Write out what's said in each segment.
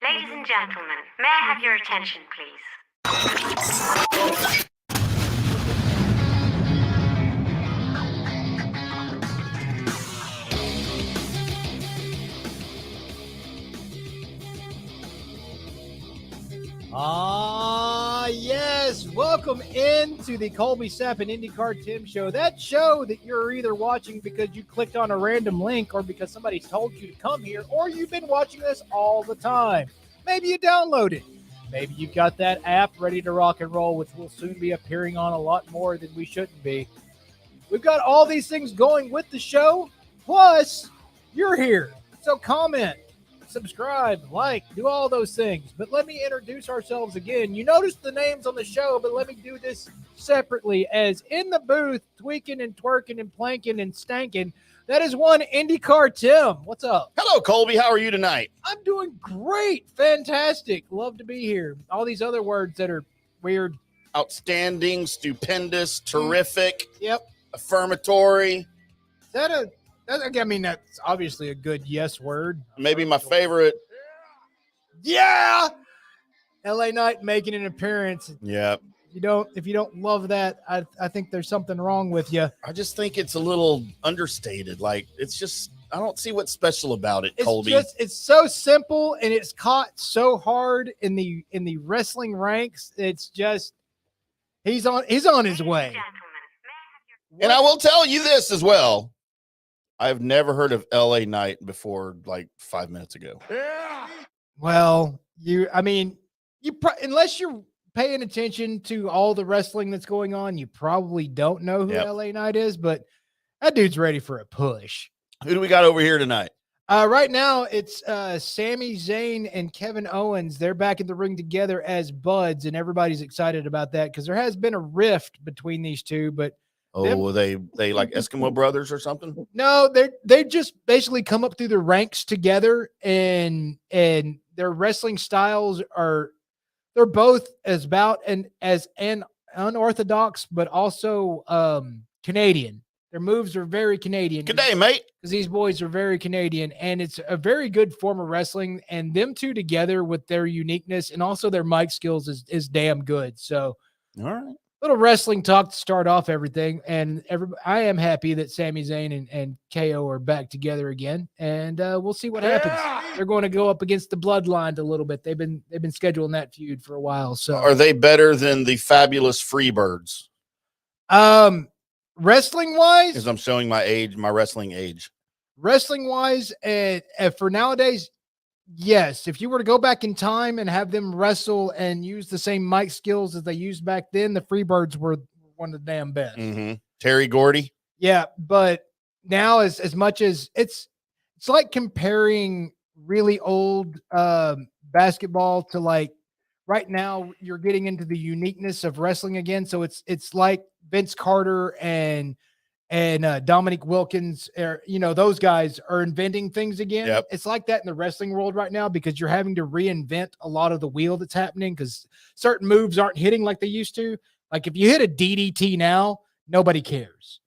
Ladies and gentlemen, may I have your attention, please? Yes. Welcome into the Colby, Sapp, and IndyCar Tim show. That show that you're either watching because you clicked on a random link or because somebody told you to come here, or you've been watching this all the time. Maybe you downloaded. Maybe you've got that app ready to rock and roll, which will soon be appearing on a lot more than we shouldn't be. We've got all these things going with the show. Plus, you're here. So comment, subscribe, like, do all those things. But let me introduce ourselves again. You notice the names on the show, but let me do this separately. As in the booth, tweaking and twerking and planking and stanking, that is one IndyCar Tim. What's up? Hello, Colby. How are you tonight? I'm doing great. Fantastic. Love to be here. All these other words that are weird. Outstanding, stupendous, terrific. Yep. Affirmatory. I mean, that's obviously a good yes word. Maybe my favorite. Yeah. LA Knight making an appearance. Yeah. If you don't love that, I think there's something wrong with you. I just think it's a little understated. Like, it's just, I don't see what's special about it, Colby. It's so simple, and it's caught so hard in the wrestling ranks. It's just he's on his way. And I will tell you this as well. I've never heard of LA Knight before, like 5 minutes ago. Yeah. Well, unless you're paying attention to all the wrestling that's going on, you probably don't know who LA Knight is, but that dude's ready for a push. Who do we got over here tonight? Right now, it's Sami Zayn and Kevin Owens. They're back in the ring together as buds, and everybody's excited about that because there has been a rift between these two, but were they like Eskimo brothers or something? No, they just basically come up through the ranks together, and their wrestling styles they're both as unorthodox, but also Canadian. Their moves are very Canadian. Good day, mate. Because these boys are very Canadian, and it's a very good form of wrestling. And them two together with their uniqueness and also their mic skills is damn good. So, all right. Little wrestling talk to start off everything, and I am happy that Sami Zayn and KO are back together again, and we'll see what happens. They're going to go up against the Bloodline a little bit. They've been scheduling that feud for a while. So, are they better than the fabulous Freebirds? Wrestling wise, because I'm showing my age, my wrestling age. Wrestling wise, and for nowadays. Yes, if you were to go back in time and have them wrestle and use the same mic skills as they used back then, the Freebirds were one of the damn best. Mm-hmm. Terry Gordy. Yeah, but now as much as it's like comparing really old basketball to like right now you're getting into the uniqueness of wrestling again. So it's like Vince Carter and Dominique Wilkins, those guys are inventing things again. Yep. It's like that in the wrestling world right now because you're having to reinvent a lot of the wheel that's happening because certain moves aren't hitting like they used to. Like if you hit a DDT now, nobody cares.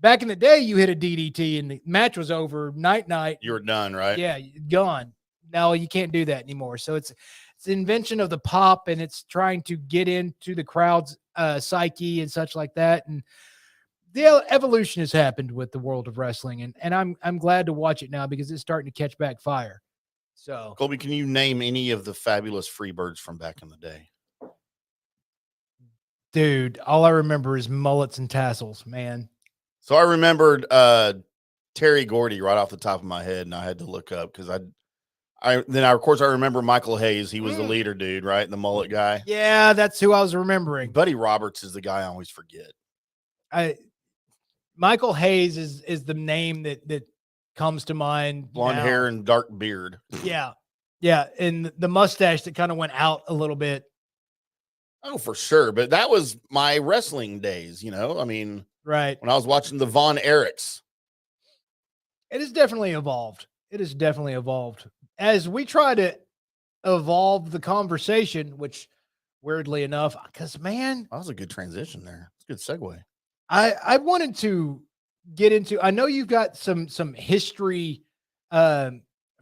Back in the day, you hit a DDT and the match was over. Night. You were done, right? Yeah, gone. Now you can't do that anymore. So it's the invention of the pop, and it's trying to get into the crowd's psyche and such like that. And the evolution has happened with the world of wrestling, and I'm glad to watch it now because it's starting to catch back fire. So, Colby, can you name any of the fabulous Freebirds from back in the day? Dude, all I remember is mullets and tassels, man. So I remembered Terry Gordy right off the top of my head, and I had to look up because I remember Michael Hayes. He was the leader dude, right? The mullet guy. Yeah, that's who I was remembering. Buddy Roberts is the guy I always forget. Michael Hayes is the name that comes to mind. Blonde hair and dark beard. Yeah. Yeah. And the mustache that kind of went out a little bit. Oh, for sure. But that was my wrestling days, I mean, right. When I was watching the Von Erichs. It has definitely evolved. As we try to evolve the conversation, which weirdly enough, because man, that was a good transition there. It's a good segue. I wanted to get into, I know you've got some history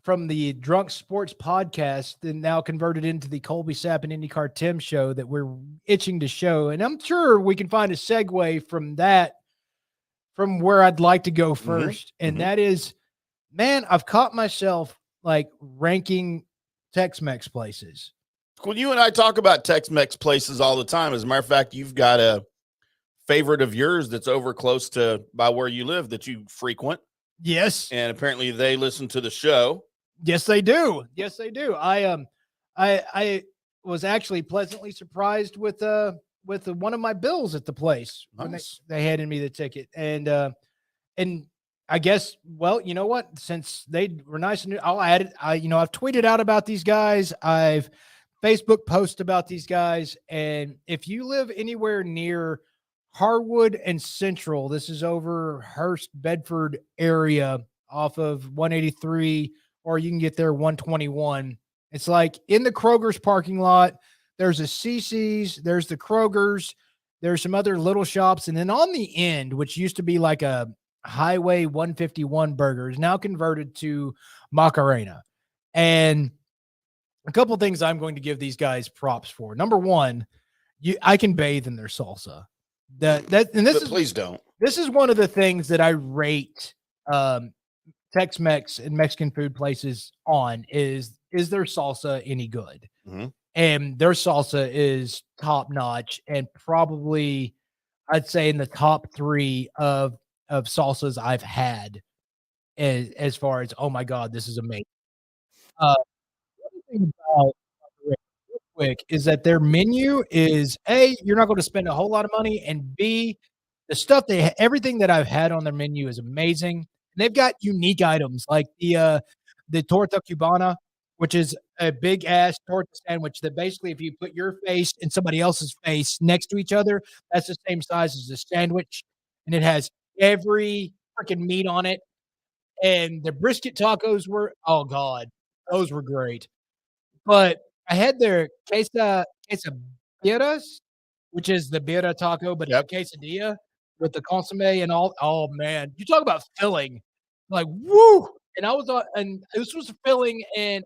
from the Drunk Sports podcast and now converted into the Colby Sapp and IndyCar Tim show that we're itching to show. And I'm sure we can find a segue from that, from where I'd like to go 1st. And that is, man, I've caught myself like ranking Tex-Mex places. Well, you and I talk about Tex-Mex places all the time. As a matter of fact, you've got a favorite of yours that's over close to by where you live that you frequent. Yes. And apparently they listen to the show. Yes, they do. Yes, they do. I was actually pleasantly surprised with one of my bills at the place when they handed me the ticket. And I guess, well, you know what? Since they were nice and I'll add it. I've tweeted out about these guys. I've Facebook post about these guys. And if you live anywhere near Harwood and Central, this is over Hearst, Bedford area off of 183, or you can get there 121. It's like in the Kroger's parking lot. There's a CC's, there's the Kroger's, there's some other little shops. And then on the end, which used to be like a Highway 151 burger, is now converted to Macarena. And a couple of things I'm going to give these guys props for. Number one, I can bathe in their salsa. Please don't. This is one of the things that I rate Tex-Mex and Mexican food places on is their salsa any good? And their salsa is top notch and probably I'd say in the top 3 of salsas I've had as far as, oh my God, this is amazing. The other thing about real quick is that their menu is A, you're not going to spend a whole lot of money, and B, the stuff everything that I've had on their menu is amazing. And they've got unique items like the torta cubana, which is a big ass torta sandwich that basically, if you put your face and somebody else's face next to each other, that's the same size as a sandwich, and it has every freaking meat on it. And the brisket tacos were, oh God, those were great. But I had their quesadillas, which is the birria taco, but it's a quesadilla with the consomme and all. Oh man, you talk about filling, like woo! And I was on, and this was filling, and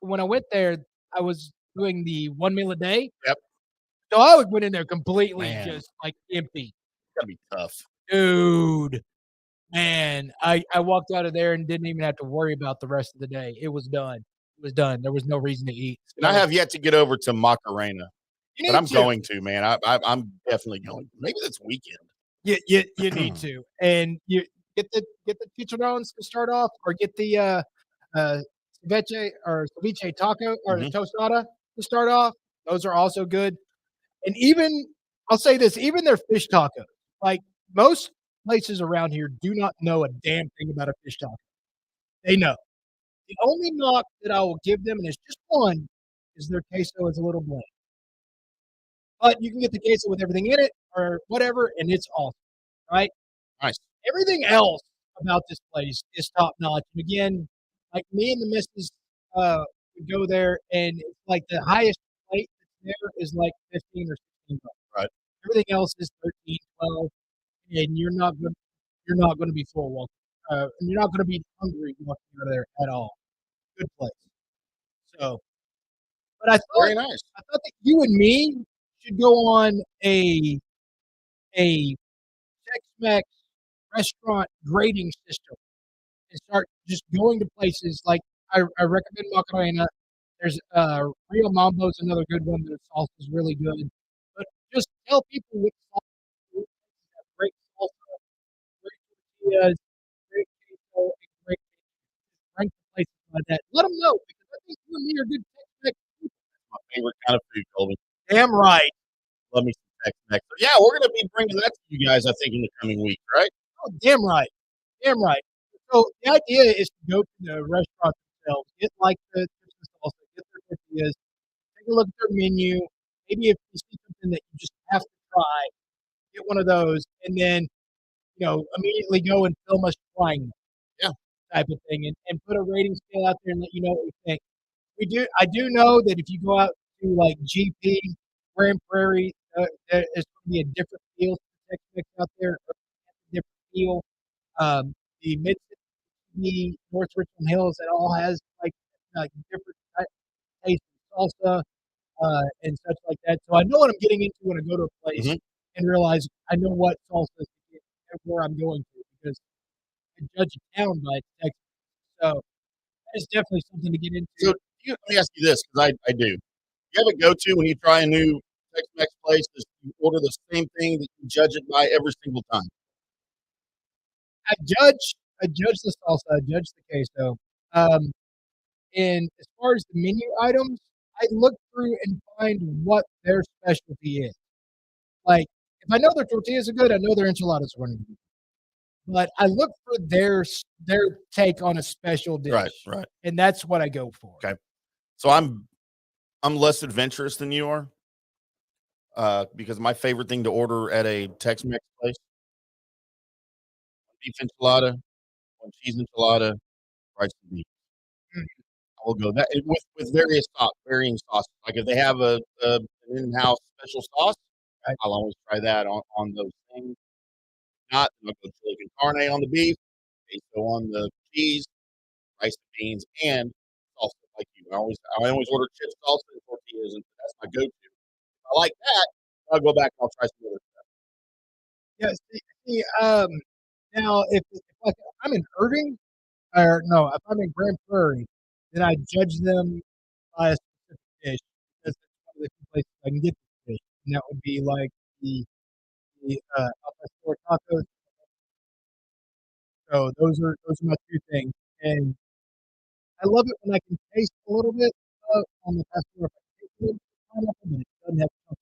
when I went there, I was doing the 1 meal a day. Yep. So I went in there completely just like empty. That'd be tough, dude. Man, I walked out of there and didn't even have to worry about the rest of the day. It was done. It was done. There was no reason to eat. And I have yet to get over to Macarena, but I'm going to, man. I'm definitely going. Maybe this weekend. You need to, and you get the chicharrones to start off, or get the ceviche taco or the tostada to start off. Those are also good. And even I'll say this, even their fish tacos, like most places around here do not know a damn thing about a fish taco. They know. The only knock that I will give them, and it's just one, is their queso is a little bland. But you can get the queso with everything in it or whatever, and it's awesome, right? Nice. Everything else about this place is top notch. And again, like me and the missus would go there, and it's like the highest plate that's there is like 15 or 16 bucks. Right. Everything else is 13, 12, and you're not going to be full walking. And you're not going to be hungry walking out of there at all. Good place. So, but I thought, very nice. I thought that you and me should go on a Tex-Mex restaurant grading system and start just going to places like I recommend Macarena. There's Rio Mambo's another good one. Their sauce is really good. But just tell people which sauce have great salsa, great tortillas, great queso, and great rank the places like that. Let them know, because I think you and me are good Tex-Mex people. My favorite kind of food, Colby. Damn right. Love me some Tex-Mex. Yeah, we're going to be bringing that to you guys, I think, in the coming week, right? Oh, damn right. Damn right. So the idea is to go to the restaurant themselves, get like the salsa, get their tortillas, take a look at their menu. Maybe if you see something that you just have to try, get one of those, and then immediately go and film us trying them. Yeah. Type of thing, and put a rating scale out there and let you know what we think. I do know that if you go out to like GP, Grand Prairie, there's going to be a different feel for Tex-Mex out there, a different feel. The mid the North Richmond Hills that all has like different taste of salsa and such like that. So I know what I'm getting into when I go to a place and realize I know what salsa is and where I'm going to because I judge a town by its texture. So that is definitely something to get into. So let me ask you this, because I do. You have a go-to when you try a new Tex-Mex place? Is you order the same thing that you judge it by every single time? I judge the salsa, I judge the queso. And as far as the menu items, I look through and find what their specialty is. Like, if I know their tortillas are good, I know their enchiladas are going to be good. But I look for their take on a special dish. Right. And that's what I go for. Okay. So I'm less adventurous than you are. Because my favorite thing to order at a Tex-Mex place, beef enchilada, one cheese enchilada, rice and beef. I will go that with varying sauces. Like if they have an in-house special sauce, I'll always try that on those things. Not, I'll go chili con carne on the beef, queso on the cheese, rice and beans, and salsa like you. I always order chips, salsa, and tortillas, and that's my go-to. If I like that, I'll go back and I'll try some other stuff. Yeah, now if like I'm in Irving, or no, if I'm in Grand Prairie, then I judge them by a specific dish because that's one of the few places I can get this fish, and that would be like the al pastor tacos. So those are my two things, and I love it when I can taste a little bit on the pastor. If I taste a little bit of pineapple, but it doesn't have something.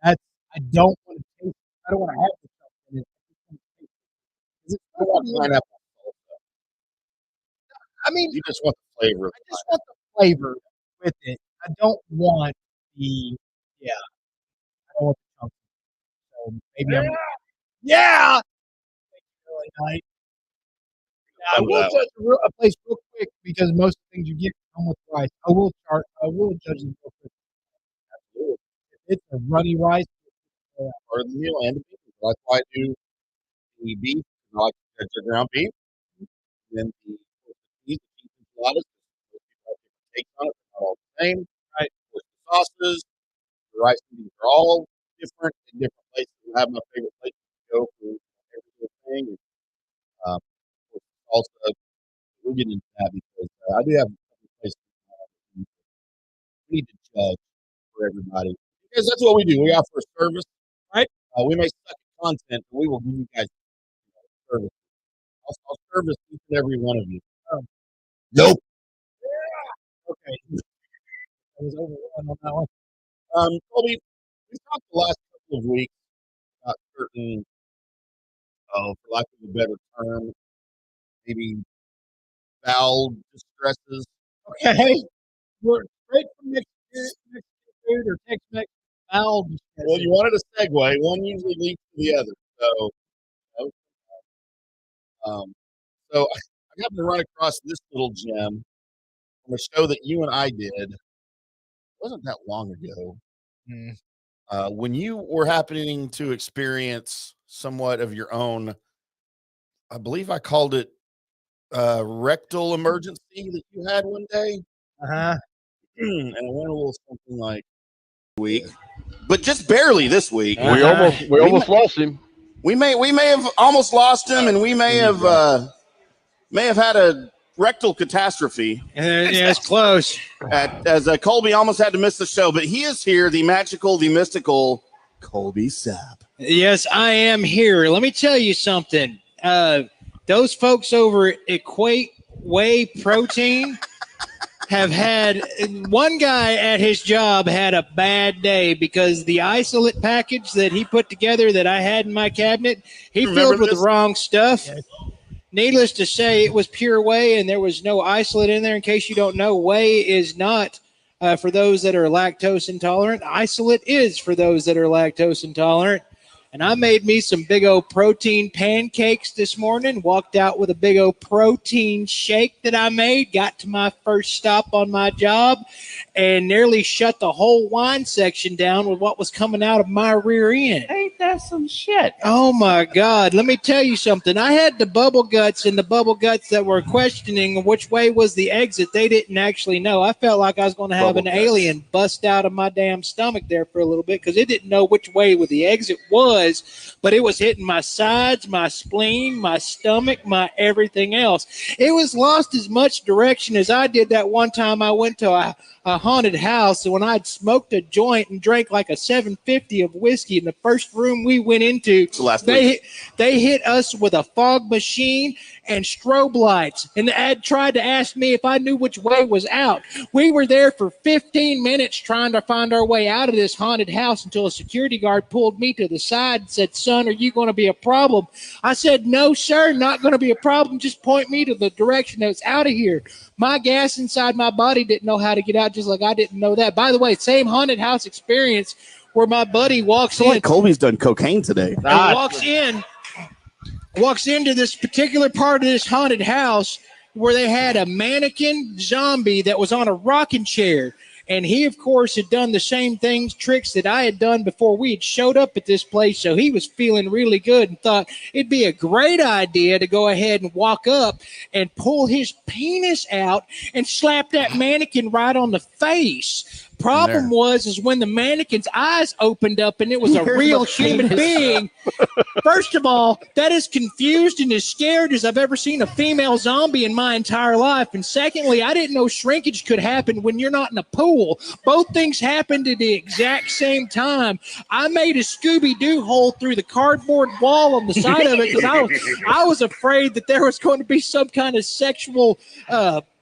That's I don't want to taste. I don't want to have the stuff in it. I just want to taste it. Pineapple. I mean, You just want the flavor. I just want the flavor with it. I don't want the I don't want the chunks. So maybe I'm really nice. I will judge a place real quick because most of the things you get come with rice. I will judge them real quick. Absolutely. If it's a runny rice, Part of the meal and the beef. That's why I do the beef. I like to judge the ground beef. And then the cheese enchiladas. Most people have different takes on it. They're not all the same. Right. With the sauces, the rice and beef are all different in different places. I have my favorite places to go for every single thing. And, also, we'll get into that because I do have a place we need to judge for everybody because that's what we do. We offer a service, right? We may suck at content, but we will give you guys service. I'll service each and every one of you. Nope. Yeah. Okay. I was overrun on that one. Colby, we talked the last couple of weeks about certain, for lack of a better term, maybe bowel distresses. Okay. We're straight from Mexican food or Tex-Mex bowel distresses. Well, you wanted a segue. One usually leads to the other. So I happened to run across this little gem from a show that you and I did. It wasn't that long ago. When you were happening to experience somewhat of your own, I believe I called it rectal emergency that you had one day. And it went a little something like week, but just barely this week. We almost lost him. We may have almost lost him, and we may have had a rectal catastrophe. Yeah, it's close. As Colby almost had to miss the show, but he is here, the magical, the mystical Colby Sapp. Yes, I am here. Let me tell you something. Those folks over at Equate Whey Protein have had one guy at his job had a bad day because the isolate package that he put together that I had in my cabinet, he filled with the wrong stuff. Yes. Needless to say, it was pure whey and there was no isolate in there. In case you don't know, whey is not for those that are lactose intolerant. Isolate is for those that are lactose intolerant. And I made me some big old protein pancakes this morning, walked out with a big old protein shake that I made, got to my first stop on my job, and nearly shut the whole wine section down with what was coming out of my rear end. Ain't that some shit? Oh, my God. Let me tell you something. I had the bubble guts, and the bubble guts that were questioning which way was the exit. They didn't actually know. I felt like I was going to have an alien bust out of my damn stomach there for a little bit because it didn't know which way where the exit was, but it was hitting my sides, my spleen, my stomach, my everything else. It was lost as much direction as I did that one time I went to a haunted house, and when I'd smoked a joint and drank like a 750 of whiskey in the first room we went into, they hit us with a fog machine and strobe lights, and had tried to ask me if I knew which way was out. We were there for 15 minutes trying to find our way out of this haunted house until a security guard pulled me to the side and said, "Son, are you going to be a problem?" I said, "No, sir, not going to be a problem. Just point me to the direction that's out of here." My gas inside my body didn't know how to get out, just like I didn't know that. By the way, same haunted house experience where my buddy walks in. Like Colby's done cocaine today. And walks into this particular part of this haunted house where they had a mannequin zombie that was on a rocking chair. And he, of course, had done the same tricks that I had done before we had showed up at this place. So he was feeling really good and thought it'd be a great idea to go ahead and walk up and pull his penis out and slap that mannequin right on the face. Problem was when the mannequin's eyes opened up and it was a real human being. First of all, that is confused and as scared as I've ever seen a female zombie in my entire life. And secondly, I didn't know shrinkage could happen when you're not in a pool. Both things happened at the exact same time. I made a Scooby-Doo hole through the cardboard wall on the side of it because I was afraid that there was going to be some kind of sexual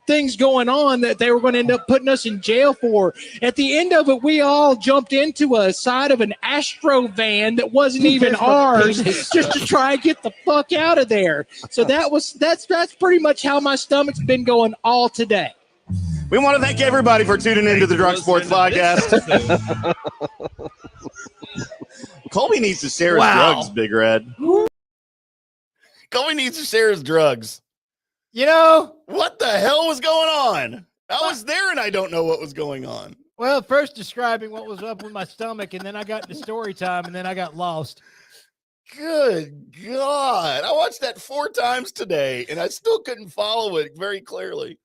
things going on that they were going to end up putting us in jail for. At the end of it, we all jumped into a side of an Astro van that wasn't even ours just to try and get the fuck out of there. So that's pretty much how my stomach's been going all today. We want to thank everybody for tuning into the Drug Sports Podcast. Colby needs to share his drugs, Big Red. Colby needs to share his drugs. You know, what the hell was going on? I was there and I don't know what was going on. Well, first describing what was up with my stomach, and then I got to story time, and then I got lost. Good God. I watched that 4 times today, and I still couldn't follow it very clearly.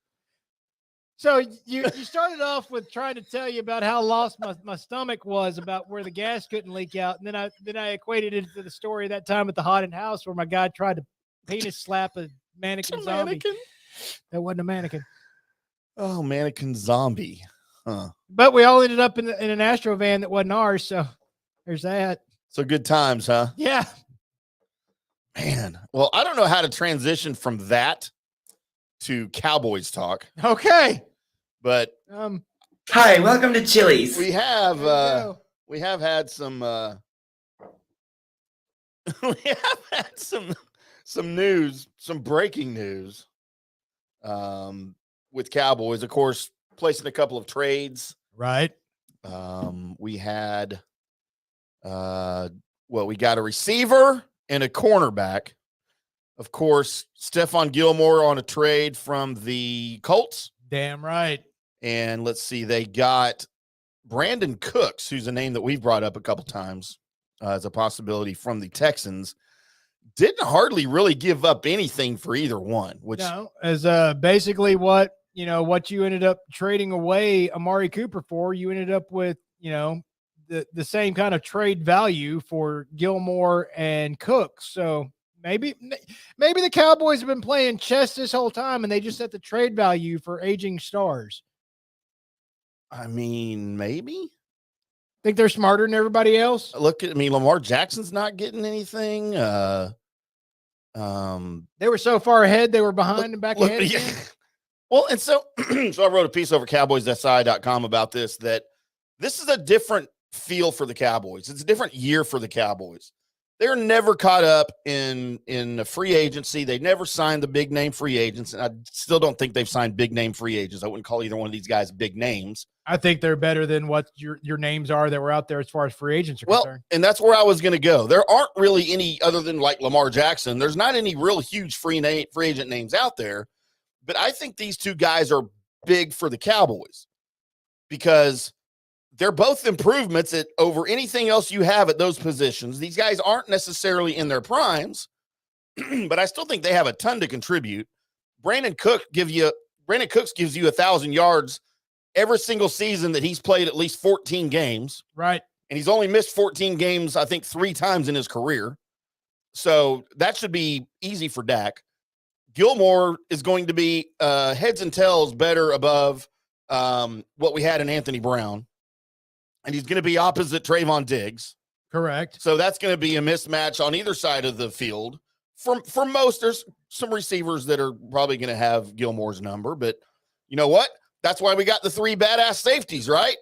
So you started off with trying to tell you about how lost my stomach was, about where the gas couldn't leak out, and then I equated it to the story that time at the haunted house where my guy tried to penis slap a mannequin zombie. Mannequin? That wasn't a mannequin. Oh, mannequin zombie. Huh. But we all ended up in an Astro van that wasn't ours, so there's that. So good times, huh? Yeah. Man. Well, I don't know how to transition from that to Cowboys talk. Okay. But hi, welcome to Chili's. We have had some we have had some news, some breaking news with Cowboys, of course, placing a couple of trades. Right. We had we got a receiver and a cornerback. Of course, Stephon Gilmore on a trade from the Colts. Damn right. And let's see, they got Brandon Cooks, who's a name that we've brought up a couple times as a possibility from the Texans. Didn't hardly really give up anything for either one, which as basically what you ended up trading away Amari Cooper for. You ended up with, the same kind of trade value for Gilmore and Cooks. So maybe the Cowboys have been playing chess this whole time and they just set the trade value for aging stars. I mean, maybe. Think they're smarter than everybody else? Lamar Jackson's not getting anything. They were so far ahead, they were behind and back ahead. Yeah. Well, and so I wrote a piece over CowboysSI.com about this, that this is a different feel for the Cowboys. It's a different year for the Cowboys. they're never caught up in a free agency. They never signed the big name free agents, and I still don't think they've signed big name free agents. I wouldn't call either one of these guys big names. I think they're better than what your names are that were out there as far as free agents are concerned. And that's where I was going to go. There aren't really any other than like Lamar Jackson. There's not any real huge free agent names out there, but I think these two guys are big for the Cowboys because they're both improvements over anything else you have at those positions. These guys aren't necessarily in their primes, but I still think they have a ton to contribute. Brandon Cooks gives you 1,000 yards every single season that he's played at least 14 games. Right. And he's only missed 14 games, I think, 3 times in his career. So that should be easy for Dak. Gilmore is going to be heads and tails better above what we had in Anthony Brown. And he's going to be opposite Trayvon Diggs. Correct. So that's going to be a mismatch on either side of the field. For most, there's some receivers that are probably going to have Gilmore's number. But you know what? That's why we got the 3 badass safeties, right?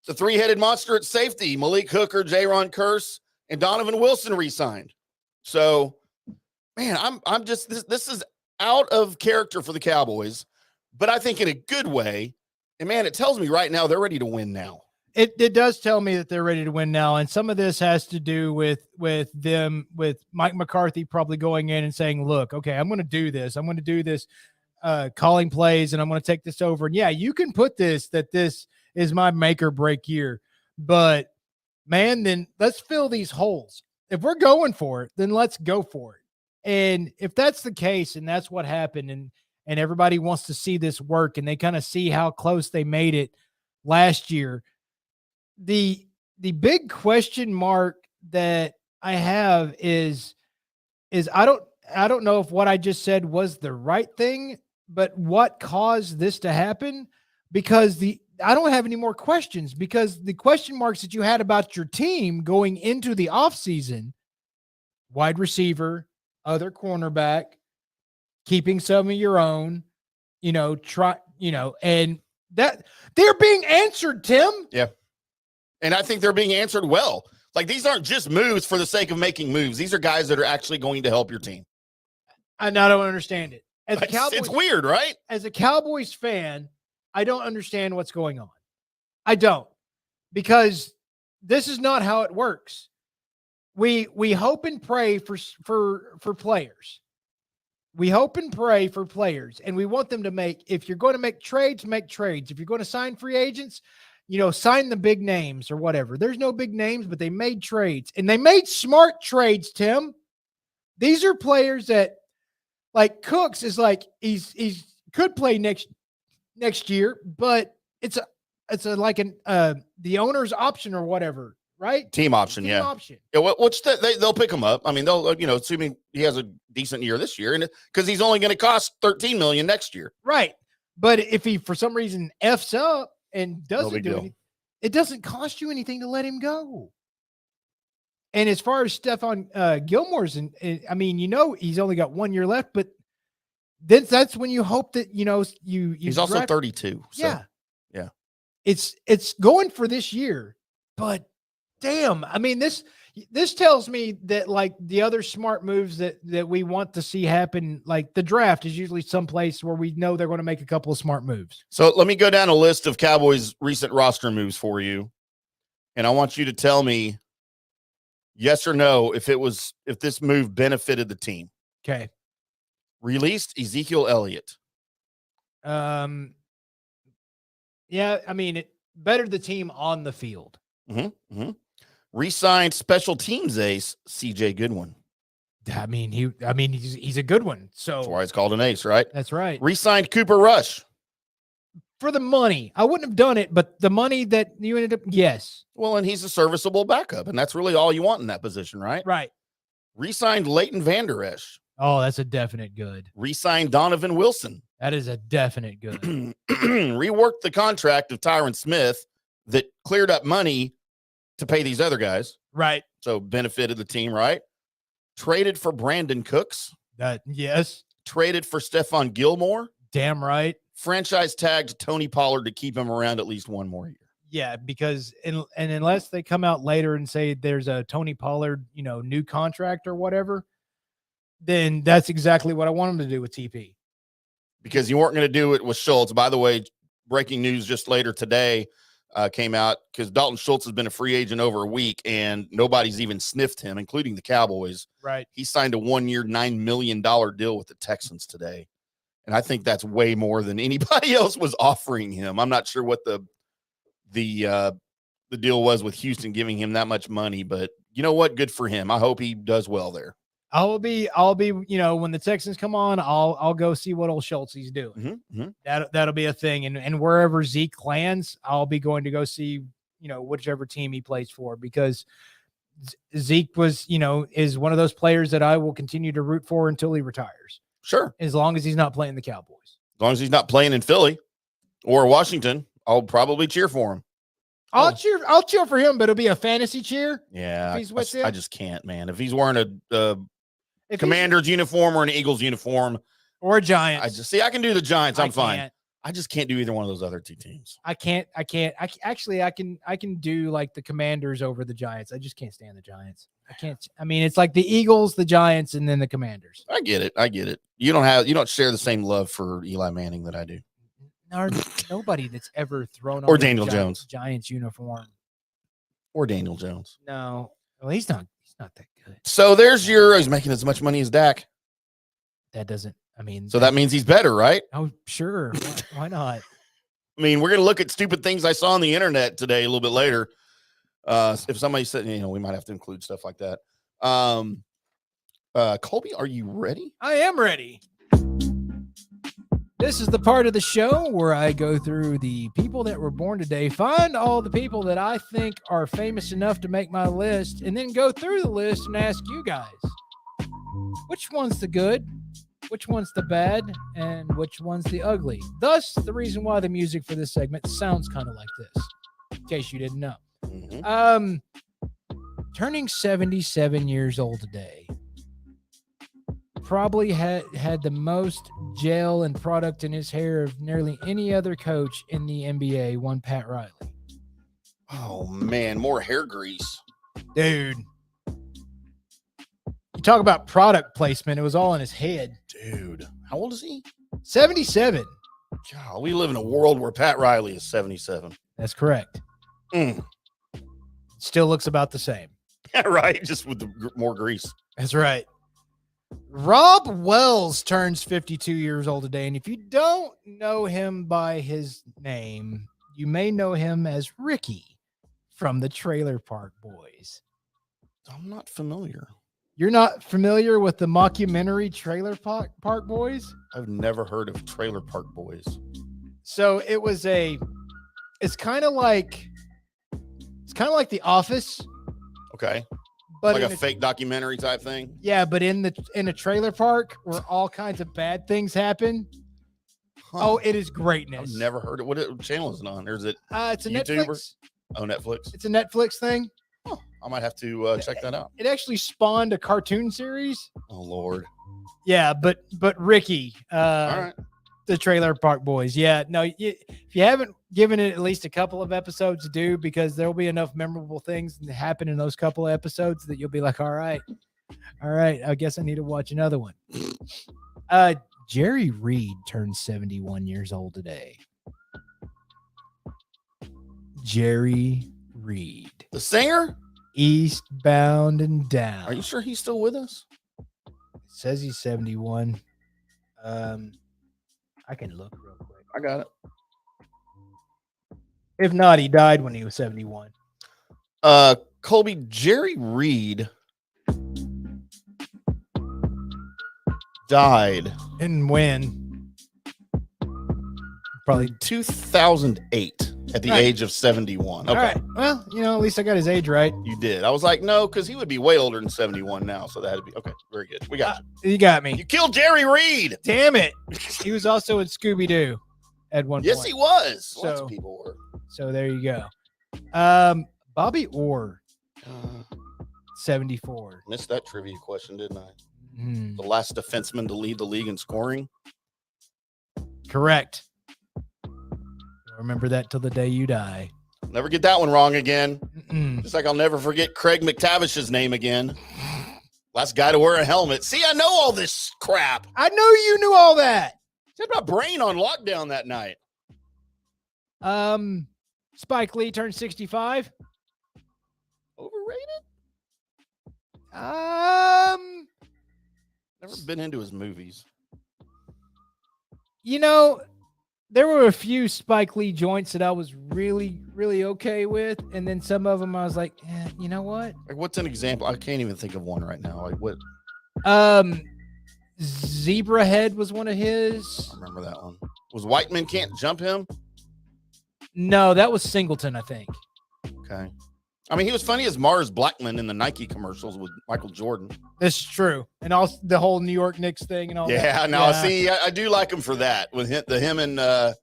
The 3-headed monster at safety, Malik Hooker, Jaron Kearse, and Donovan Wilson re-signed. So, man, I'm just this is out of character for the Cowboys, but I think in a good way. And man, it tells me right now they're ready to win now. It does tell me that they're ready to win now, and some of this has to do with Mike McCarthy probably going in and saying, "Look, okay, I'm going to do this. I'm going to do this." Calling plays, and I'm going to take this over. And yeah, you can put this is my make or break year, but man, then let's fill these holes. If we're going for it, then let's go for it. And if that's the case, and that's what happened, and everybody wants to see this work, and they kind of see how close they made it last year. The big question mark that I have is I don't know if what I just said was the right thing, but what caused this to happen? Because I don't have any more questions, because the question marks that you had about your team going into the offseason, wide receiver, other cornerback, keeping some of your own, and that they're being answered, Tim. Yeah. And I think they're being answered well. Like, these aren't just moves for the sake of making moves. These are guys that are actually going to help your team. I don't understand it. As a Cowboys, it's weird, right? As a Cowboys fan, I don't understand what's going on. I don't, because this is not how it works. We hope and pray for players. We hope and pray for players, and we want them to if you're going to make trades, make trades. If you're going to sign free agents, sign the big names or whatever. There's no big names, but they made trades, and they made smart trades, Tim. These are players that, like Cooks is like, he's could play next year, but it's the owner's option or whatever, right? Team option. Team yeah. option. Yeah. Which they'll pick him up. I mean, they'll, assuming he has a decent year this year, and because he's only going to cost $13 million next year. Right. But if he, for some reason, F's up and doesn't do anything, it doesn't cost you anything to let him go. And as far as Stephon Gilmore's, he's only got 1 year left, but then that's when you hope that, he's also 32. So. Yeah. It's going for this year, but damn, I mean, this tells me that, like, the other smart moves that we want to see happen, like the draft is usually someplace where we know they're going to make a couple of smart moves. So let me go down a list of Cowboys' recent roster moves for you. And I want you to tell me yes or no if this move benefited the team. Okay. Released Ezekiel Elliott. Yeah, I mean, it bettered the team on the field. Mm-hmm. Mm-hmm. Re-signed special teams ace CJ Goodwin. I mean, he's a good one. So that's why it's called an ace, right? That's right. Re-signed Cooper Rush. For the money. I wouldn't have done it, but the money that you ended up, yes. Well, and he's a serviceable backup, and that's really all you want in that position, right? Right. Re-signed Leighton Vander Esch. Oh, that's a definite good. Re-signed Donovan Wilson. That is a definite good. Reworked the contract of Tyron Smith that cleared up money to pay these other guys. Right. So benefited the team, right? Traded for Brandon Cooks. Yes. Traded for Stephon Gilmore. Damn right. Franchise tagged Tony Pollard to keep him around at least one more year. Yeah, because and unless they come out later and say there's a Tony Pollard, new contract or whatever, then that's exactly what I want them to do with TP. Because you weren't going to do it with Schultz. By the way, breaking news just later today came out because Dalton Schultz has been a free agent over a week and nobody's even sniffed him, including the Cowboys. Right. He signed a 1-year, $9 million deal with the Texans today. And I think that's way more than anybody else was offering him. I'm not sure what the deal was with Houston giving him that much money, but you know what? Good for him. I hope he does well there. I'll be, when the Texans come on, I'll go see what old Schultz is doing. That'll be a thing. And wherever Zeke lands, I'll be going to go see, whichever team he plays for, because Zeke was, is one of those players that I will continue to root for until he retires. Sure. As long as he's not playing the Cowboys. As long as he's not playing in Philly or Washington, I'll probably cheer for him. I'll cheer for him, but it'll be a fantasy cheer. Yeah. If he's with him. I just can't, man. If he's wearing a Commander's uniform or an Eagles uniform or a Giants, I can do the Giants. I'm fine. Can't. I just can't do either one of those other two teams. I can do like the Commanders over the Giants. I just can't stand the Giants. I can't. I mean, it's like the Eagles, the Giants, and then the Commanders. I get it. You don't share the same love for Eli Manning that I do. Nobody that's ever thrown on or Daniel Jones Giants uniform or Daniel Jones. No, well, he's not that good. So he's making as much money as Dak. That doesn't. I mean, so that means he's better, right? Oh, sure. Why not? I mean, we're going to look at stupid things I saw on the internet today a little bit later. If somebody said, we might have to include stuff like that. Colby, are you ready? I am ready. This is the part of the show where I go through the people that were born today, find all the people that I think are famous enough to make my list, and then go through the list and ask you guys, which one's the good, which one's the bad, and which one's the ugly. Thus, the reason why the music for this segment sounds kind of like this, in case you didn't know. Mm-hmm. Turning 77 years old today. Probably had the most gel and product in his hair of nearly any other coach in the NBA, one Pat Riley. Oh, man, more hair grease. Dude. You talk about product placement. It was all in his head. Dude, how old is he? 77. God, we live in a world where Pat Riley is 77. That's correct. Still looks about the same. Yeah, right. Just with the more grease. That's right. Rob Wells turns 52 years old today. And if you don't know him by his name, you may know him as Ricky from the Trailer Park Boys. I'm not familiar. You're not familiar with the mockumentary Trailer Park Boys? I've never heard of Trailer Park Boys. So it's kind of like The Office. Okay. But like a fake documentary type thing. Yeah, but in a trailer park where all kinds of bad things happen. Huh. Oh, it is greatness. I've never heard it. What channel is it on? Or is it it's a YouTuber? Netflix. Oh, Netflix. It's a Netflix thing. Oh, I might have to check that out. It actually spawned a cartoon series. Oh Lord. Yeah, but Ricky, all right. The Trailer Park Boys. Yeah, no, if you haven't given it at least a couple of episodes, do, because there'll be enough memorable things that happen in those couple of episodes that you'll be like, all right, I guess I need to watch another one. Jerry Reed turned 71 years old today. Jerry Reed. The singer? Eastbound and Down. Are you sure he's still with us? It says he's 71. I can look real quick. I got it. If not, he died when he was 71. Colby, Jerry Reed died. And when? Probably 2008 at the age of 71. Okay. All right. Well, at least I got his age right. You did. I was like, no, because he would be way older than 71 now. So that had to be okay. Very good. We got you. You got me. You killed Jerry Reed. Damn it. He was also in Scooby-Doo at one point. Yes, he was. So, lots of people were. So there you go. Bobby Orr, 74. Missed that trivia question, didn't I? The last defenseman to lead the league in scoring. Correct. Remember that till the day you die. Never get that one wrong again. Mm-mm. Just like I'll never forget Craig McTavish's name again. Last guy to wear a helmet. See, I know all this crap. I know you knew all that. Had my brain on lockdown that night. Spike Lee turned 65. Overrated? Never been into his movies. You know, there were a few Spike Lee joints that I was really, really okay with, and then some of them I was like, you know what? Like, what's an example? I can't even think of one right now. Like, what? Zebra Head was one of his. I remember that one. Was White Men Can't Jump Him? No, that was Singleton, I think. Okay. I mean, he was funny as Mars Blackman in the Nike commercials with Michael Jordan. That's true. And also the whole New York Knicks thing and all that. Yeah, no, see, I do like him for that. With him and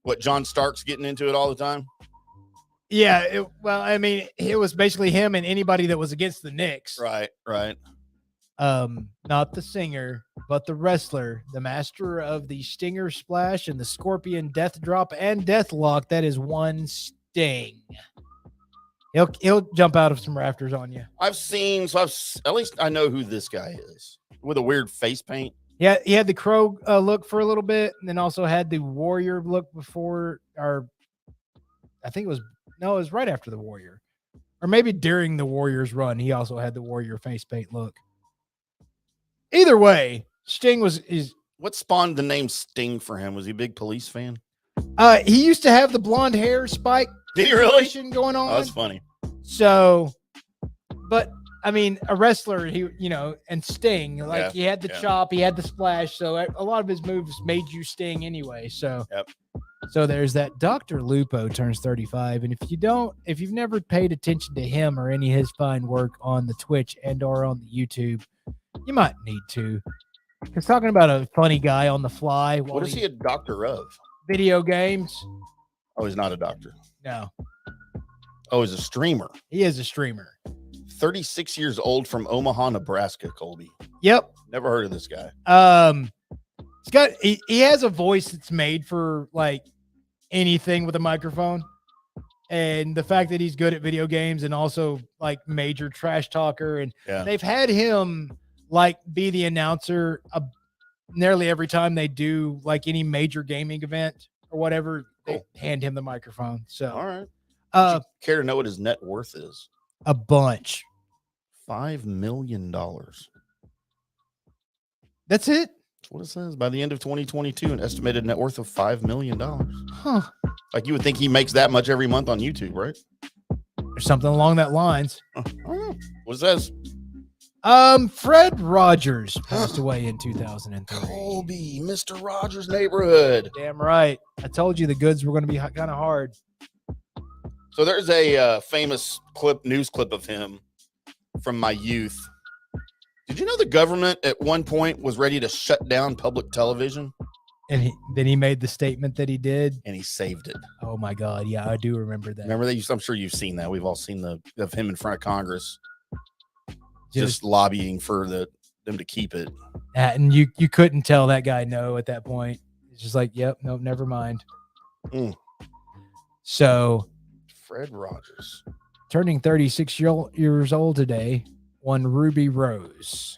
what John Stark's getting into it all the time. Yeah, well, I mean, it was basically him and anybody that was against the Knicks. Right. Not the singer, but the wrestler, the master of the Stinger Splash and the Scorpion Death Drop and Deathlock. That is one Sting. He'll jump out of some rafters on you. At least I know who this guy is with a weird face paint. Yeah, he had the Crow look for a little bit, and then also had the Warrior look before, or I think it was right after the Warrior, or maybe during the Warrior's run. He also had the Warrior face paint look. Either way, Sting is what spawned the name Sting for him? Was he a big Police fan? He used to have the blonde hair spike. Did he really? Going on? Oh, that's funny. So, but I mean, a wrestler, and Sting, like he had the chop, he had the splash. So a lot of his moves made you Sting anyway. So, So there's that. Dr. Lupo turns 35. And if you've never paid attention to him or any of his fine work on the Twitch and or on the YouTube, you might need to. He's talking about a funny guy on the fly. What is he a doctor of? Video games. Oh, he's not a doctor. No. Oh, he's a streamer. He is a streamer. 36 years old from Omaha, Nebraska, Colby. Yep. Never heard of this guy. He has a voice that's made for like anything with a microphone. And the fact that he's good at video games and also like major trash talker. And they've had him like be the announcer nearly every time they do like any major gaming event or whatever. They hand him the microphone. So, all right. Would you care to know what his net worth is? A bunch. $5 million. That's it? That's what it says. By the end of 2022, an estimated net worth of $5 million. Huh. Like you would think he makes that much every month on YouTube, right? Or something along that lines. I don't know. What it says? Fred Rogers passed away in 2003. Colby, Mr. Rogers' Neighborhood. Damn right. I told you the goods were going to be kind of hard. So there's a famous news clip of him from my youth. Did you know the government at one point was ready to shut down public television? And then he made the statement that he did. And he saved it. Oh, my God. Yeah, I do remember that. Remember that? I'm sure you've seen that. We've all seen of him in front of Congress. Just lobbying for them to keep it. And you couldn't tell that guy no at that point. It's just like, yep, nope, never mind. So Fred Rogers, turning 36 years old today, won Ruby Rose.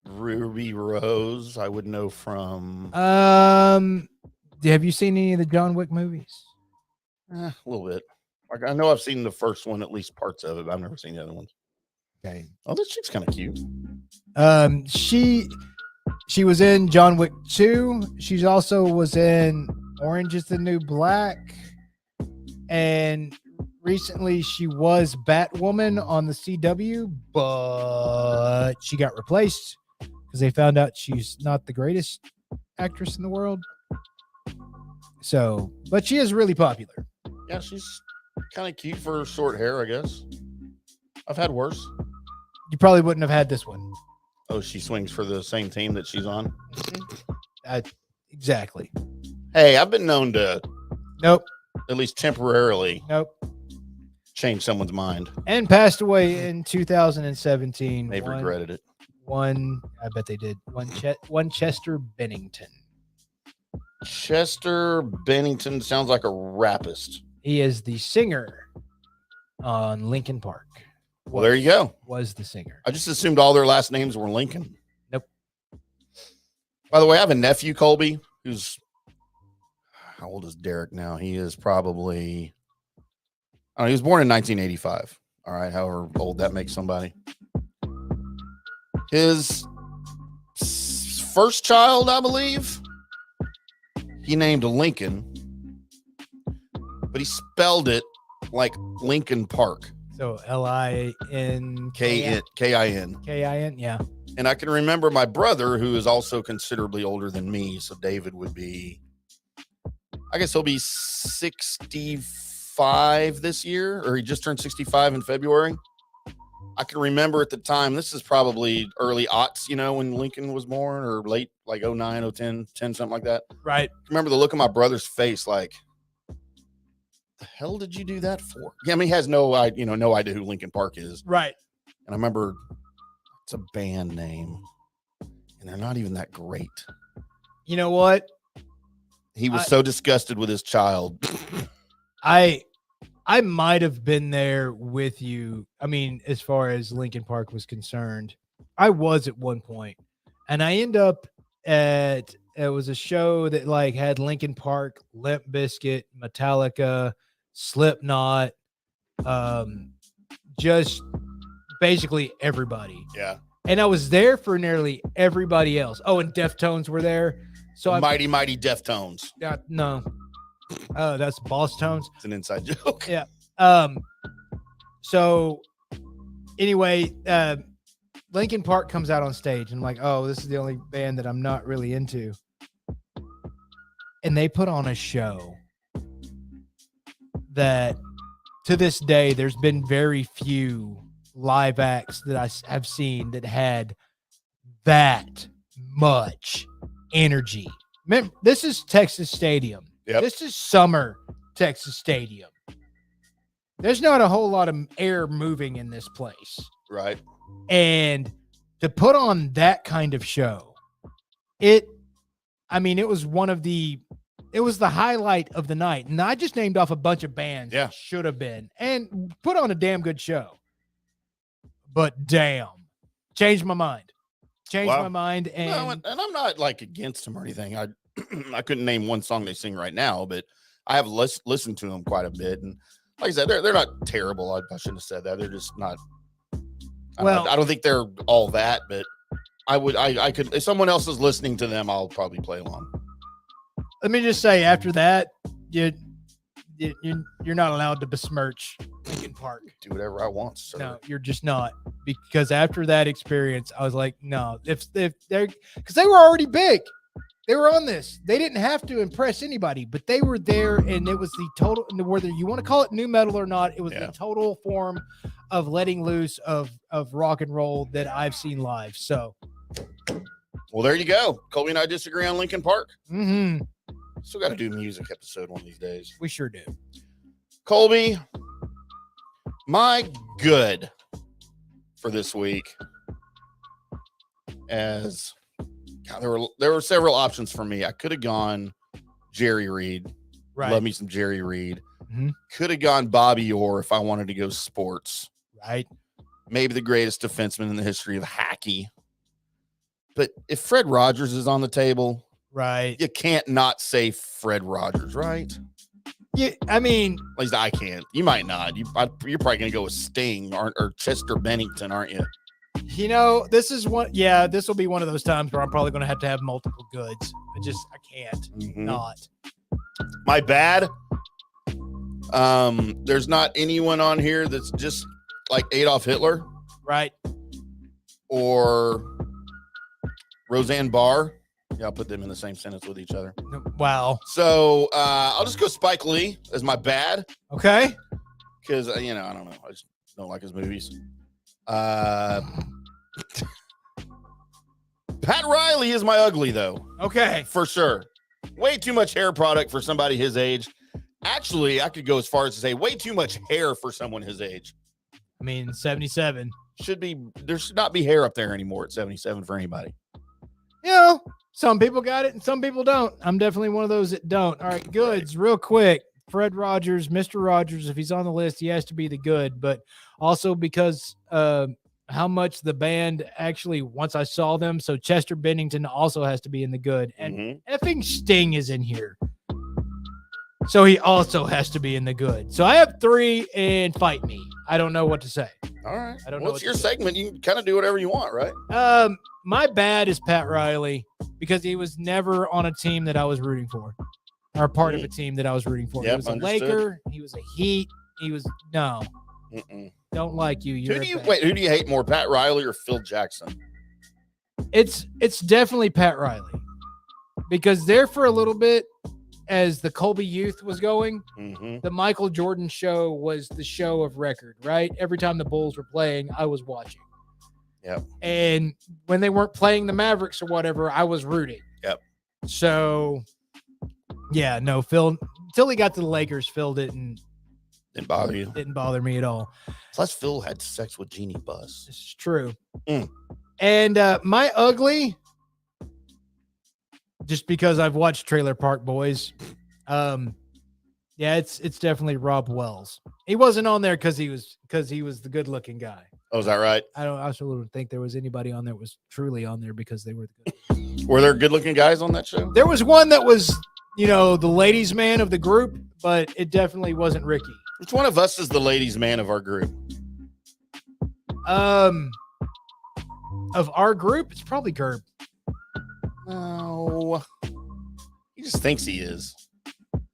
Ruby Rose, I would know from. Have you seen any of the John Wick movies? A little bit. Like I know I've seen the first one, at least parts of it, but I've never seen the other ones. Okay. Oh, this chick's kind of cute. She was in John Wick 2. She's also was in Orange is the New Black. And recently she was Batwoman on the CW, but she got replaced because they found out she's not the greatest actress in the world. So, but she is really popular. Yeah, she's kind of cute for her short hair, I guess. I've had worse. You probably wouldn't have had this one. Oh, she swings for the same team that she's on? Exactly. Hey, I've been known to... Nope. At least temporarily. Nope. Change someone's mind. And passed away in 2017. They've regretted it. I bet they did. One Chester Bennington. Chester Bennington sounds like a rapist. He is the singer on Linkin Park. Well, there you go. Was the singer. I just assumed all their last names were Lincoln. Nope. By the way, I have a nephew, Colby, who's, how old is Derek now? He is probably, I don't know, he was born in 1985. All right, however old that makes somebody. His first child, I believe, he named Lincoln, but he spelled it like Lincoln Park. So Linkin Kin. yeah. And I can remember my brother, who is also considerably older than me. So David would be, I guess he'll be 65 this year, or he just turned 65 in February. I can remember at the time, this is probably early aughts, when Lincoln was born, or late, like 09, 010, 10, something like that. Right. I remember the look on my brother's face, like, the hell did you do that for? Yeah, I mean, he has no idea who Lincoln Park is. Right. And I remember it's a band name, and they're not even that great. You know what? He was so disgusted with his child. I might have been there with you. I mean, as far as Linkin Park was concerned, I was at one point, and I end up it was a show that like had Linkin Park, Limp Bizkit, Metallica, Slipknot, just basically everybody. Yeah. And I was there for nearly everybody else. Oh, and Deftones were there. So Mighty Deftones. No. Oh, that's Boss Tones. It's an inside joke. Yeah. So anyway, Linkin Park comes out on stage, and I'm like, oh, this is the only band that I'm not really into. And they put on a show that to this day, there's been very few live acts that I have seen that had that much energy. Remember, this is Texas Stadium. Yep. This is summer Texas Stadium. There's not a whole lot of air moving in this place. Right. And to put on that kind of show, it was it was the highlight of the night. And I just named off a bunch of bands that should have been and put on a damn good show. But damn, changed my mind. My mind. And I'm not like against them or anything. I couldn't name one song they sing right now, but I have listened to them quite a bit. And like I said, they're not terrible. I shouldn't have said that. They're just not. I don't think they're all that, but I could, if someone else is listening to them, I'll probably play along. Let me just say, after that, you're not allowed to besmirch Linkin Park. Do whatever I want, sir. No, you're just not. Because after that experience, I was like, no, if they're, because they were already big. They were on this. They didn't have to impress anybody, but they were there, and it was the total, whether you want to call it new metal or not, it was the total form of letting loose of rock and roll that I've seen live. So, well, there you go. Colby and I disagree on Linkin Park. Mm-hmm. Still got to do a music episode one of these days. We sure do. Colby, my good for this week, as God, there were several options for me. I could have gone Jerry Reed. Right. Love me some Jerry Reed. Mm-hmm. Could have gone Bobby Orr if I wanted to go sports. Right. Maybe the greatest defenseman in the history of hockey. But if Fred Rogers is on the table, right, you can't not say Fred Rogers, right? Yeah, I mean, at least I can't. You might not. You're probably going to go with Sting or Chester Bennington, aren't you? This is one. Yeah, this will be one of those times where I'm probably going to have multiple goods. I can't not. My bad. There's not anyone on here that's just like Adolf Hitler, right? Or Roseanne Barr. Yeah, I'll put them in the same sentence with each other. Wow. So I'll just go Spike Lee as my bad. Okay. Because, I don't know. I just don't like his movies. Pat Riley is my ugly, though. Okay. For sure. Way too much hair product for somebody his age. Actually, I could go as far as to say way too much hair for someone his age. I mean, 77. There should not be hair up there anymore at 77 for anybody. Some people got it and some people don't. I'm definitely one of those that don't. All right, goods, real quick. Fred Rogers, Mr. Rogers, if he's on the list, he has to be the good, but also because how much the band actually, once I saw them, so Chester Bennington also has to be in the good. And effing Sting is in here. So he also has to be in the good. So I have 3 and fight me. I don't know what to say. All right. I don't know. Well, it's your segment. You can kind of do whatever you want, right? My bad is Pat Riley because he was never on a team that I was rooting for, or part of a team that I was rooting for. Yep, He was a Laker. He was a Heat. He was no. Don't like you. Who do you hate more, Pat Riley or Phil Jackson? It's definitely Pat Riley because there for a little bit, as the Colby Youth was going, the Michael Jordan show was the show of record, right? Every time the Bulls were playing, I was watching. Yep. And when they weren't playing the Mavericks or whatever, I was rooting. Yep. So, yeah, no, Phil, until he got to the Lakers, Phil didn't bother you. Didn't bother me at all. Plus, Phil had sex with Jeannie Buss. This is true. And my ugly, just because I've watched Trailer Park Boys, yeah, it's definitely Rob Wells. He wasn't on there because he was the good looking guy. Oh, is that right? I also wouldn't think there was anybody on there that was truly on there because they were the good. Were there good looking guys on that show? There was one that was, the ladies' man of the group, but it definitely wasn't Ricky. Which one of us is the ladies' man of our group? Of our group, it's probably Gerb. No, he just thinks he is.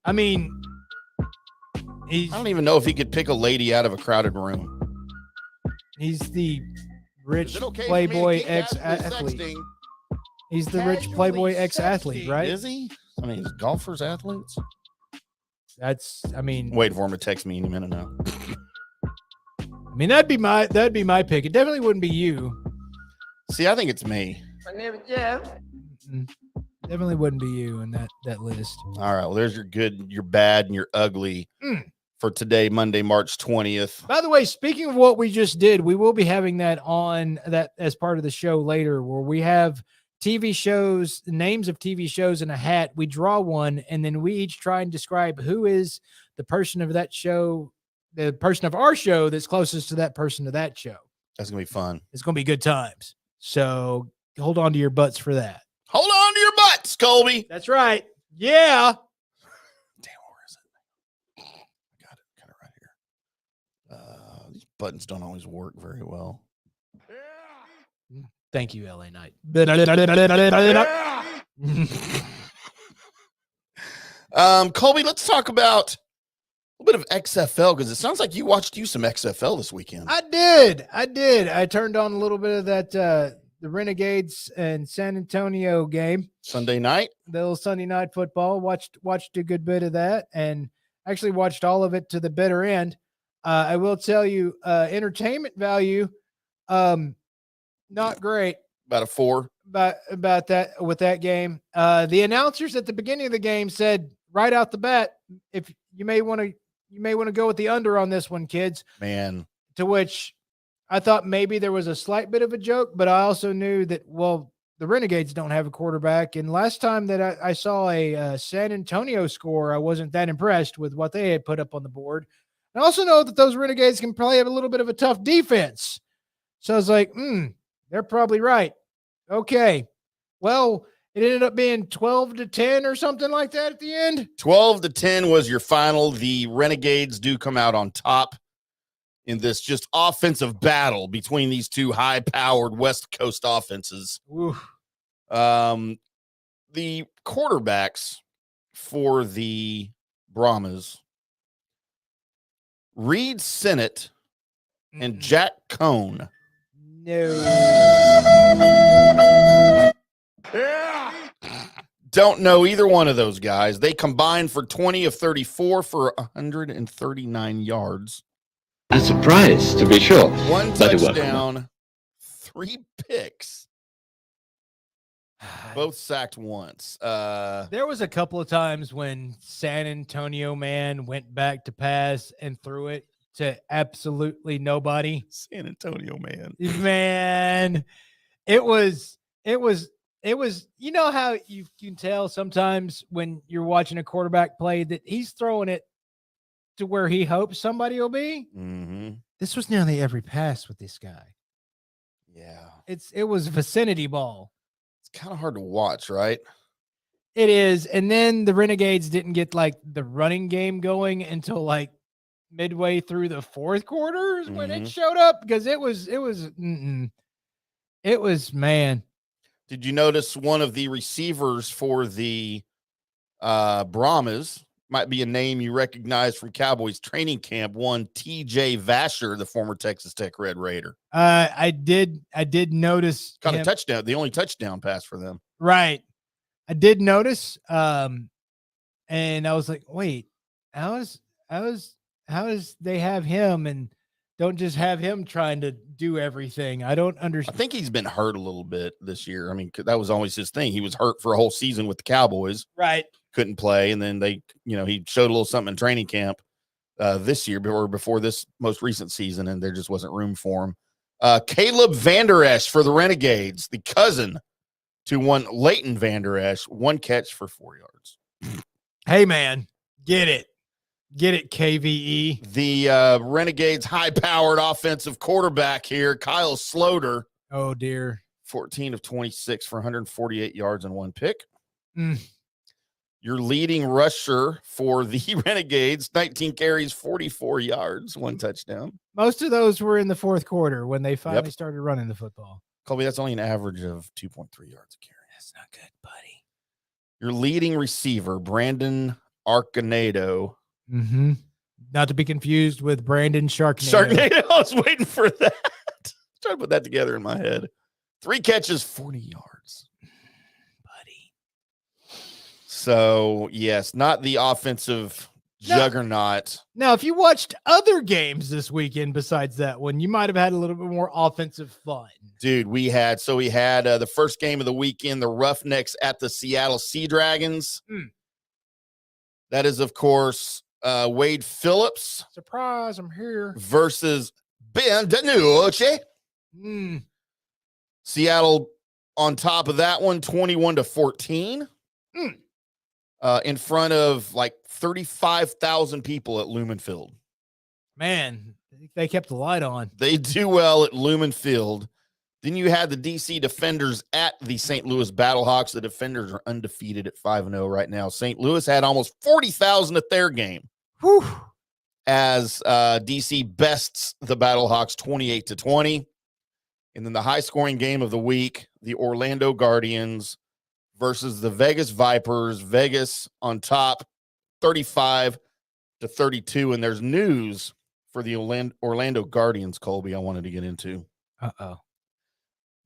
I mean, I don't even know if he could pick a lady out of a crowded room. He's the rich Playboy ex-athlete. He's the rich Playboy ex-athlete, right? Is he? I mean, is golfers athletes? Wait for him to text me any minute now. I mean, that'd be my pick. It definitely wouldn't be you. See, I think it's me. My name is Jeff. Definitely wouldn't be you in that list. All right. Well, there's your good, your bad, and your ugly for today, Monday, March 20th. By the way, speaking of what we just did, we will be having that on that as part of the show later, where we have TV shows, names of TV shows in a hat. We draw one, and then we each try and describe who is the person of that show, the person of our show that's closest to that person of that show. That's going to be fun. It's going to be good times. So hold on to your butts for that. Hold on to your butts, Colby. That's right. Yeah. Damn, where is it? I got it right here. These buttons don't always work very well. Thank you, LA Knight. Colby, let's talk about a little bit of XFL because it sounds like you watched some XFL this weekend. I did. I turned on a little bit of that the Renegades and San Antonio game. Sunday night? The little Sunday night football. Watched a good bit of that and actually watched all of it to the bitter end. I will tell you, entertainment value, not great. About a 4. About that with that game. The announcers at the beginning of the game said right out the bat, if you may want to go with the under on this one, kids. Man. To which I thought maybe there was a slight bit of a joke, but I also knew that, well, the Renegades don't have a quarterback. And last time that I saw a San Antonio score, I wasn't that impressed with what they had put up on the board. I also know that those Renegades can play a little bit of a tough defense. So I was like, they're probably right. Okay. Well, it ended up being 12-10 or something like that at the end. 12-10 was your final. The Renegades do come out on top in this just offensive battle between these two high-powered West Coast offenses. The quarterbacks for the Brahmas, Reed Sennett and Jack Cohn. Don't know either one of those guys. They combined for 20 of 34 for 139 yards. A surprise, to be sure. 1 touchdown, 3 picks. Both sacked once. There was a couple of times when San Antonio man went back to pass and threw it to absolutely nobody. San Antonio man. Man, it was it was, you know how you can tell sometimes when you're watching a quarterback play that he's throwing it to where he hopes somebody will be. Mm-hmm. This was nearly every pass with this guy. Yeah. It was vicinity ball. It's kind of hard to watch, right? It is. And then the Renegades didn't get like the running game going until like midway through the fourth quarter is when it showed up, because it was man. Did you notice one of the receivers for the Brahmas might be a name you recognize from Cowboys training camp? One TJ Vasher, the former Texas Tech Red Raider. I did notice Caught a touchdown, the only touchdown pass for them. Right. I did notice. And I was like, wait, how is they have him and don't just have him trying to do everything? I don't understand. I think he's been hurt a little bit this year. I mean, that was always his thing. He was hurt for a whole season with the Cowboys. Right. Couldn't play. And then he showed a little something in training camp this year before this most recent season, and there just wasn't room for him. Caleb Vander Esch for the Renegades, the cousin to one Leighton Vander Esch, 1 catch for 4 yards. Hey, man, get it, KVE. The Renegades' high-powered offensive quarterback here, Kyle Sloter. Oh, dear. 14 of 26 for 148 yards and 1 pick. Mm. Your leading rusher for the Renegades, 19 carries, 44 yards, 1 touchdown. Most of those were in the fourth quarter when they finally started running the football. Colby, that's only an average of 2.3 yards a carry. That's not good, buddy. Your leading receiver, Brandon Arcanedo. Mm-hmm. Not to be confused with Brandon Sharknado. Sharknado, I was waiting for that. Trying to put that together in my head. 3 catches, 40 yards. Buddy. So, yes, not the offensive juggernaut. Now, if you watched other games this weekend besides that one, you might have had a little bit more offensive fun. Dude, we had the first game of the weekend, the Roughnecks at the Seattle Sea Dragons. That is, of course, Wade Phillips. Surprise, I'm here. Versus Ben DiNucci. Seattle on top of that one, 21-14. In front of like 35,000 people at Lumen Field. Man, they kept the light on. They do well at Lumen Field. Then you had the DC Defenders at the St. Louis Battlehawks. The Defenders are undefeated at 5-0 right now. St. Louis had almost 40,000 at their game. Whew. As DC bests the Battlehawks 28-20. And then the high-scoring game of the week, the Orlando Guardians versus the Vegas Vipers. Vegas on top, 35-32. And there's news for the Orlando Guardians, Colby, I wanted to get into. Uh-oh.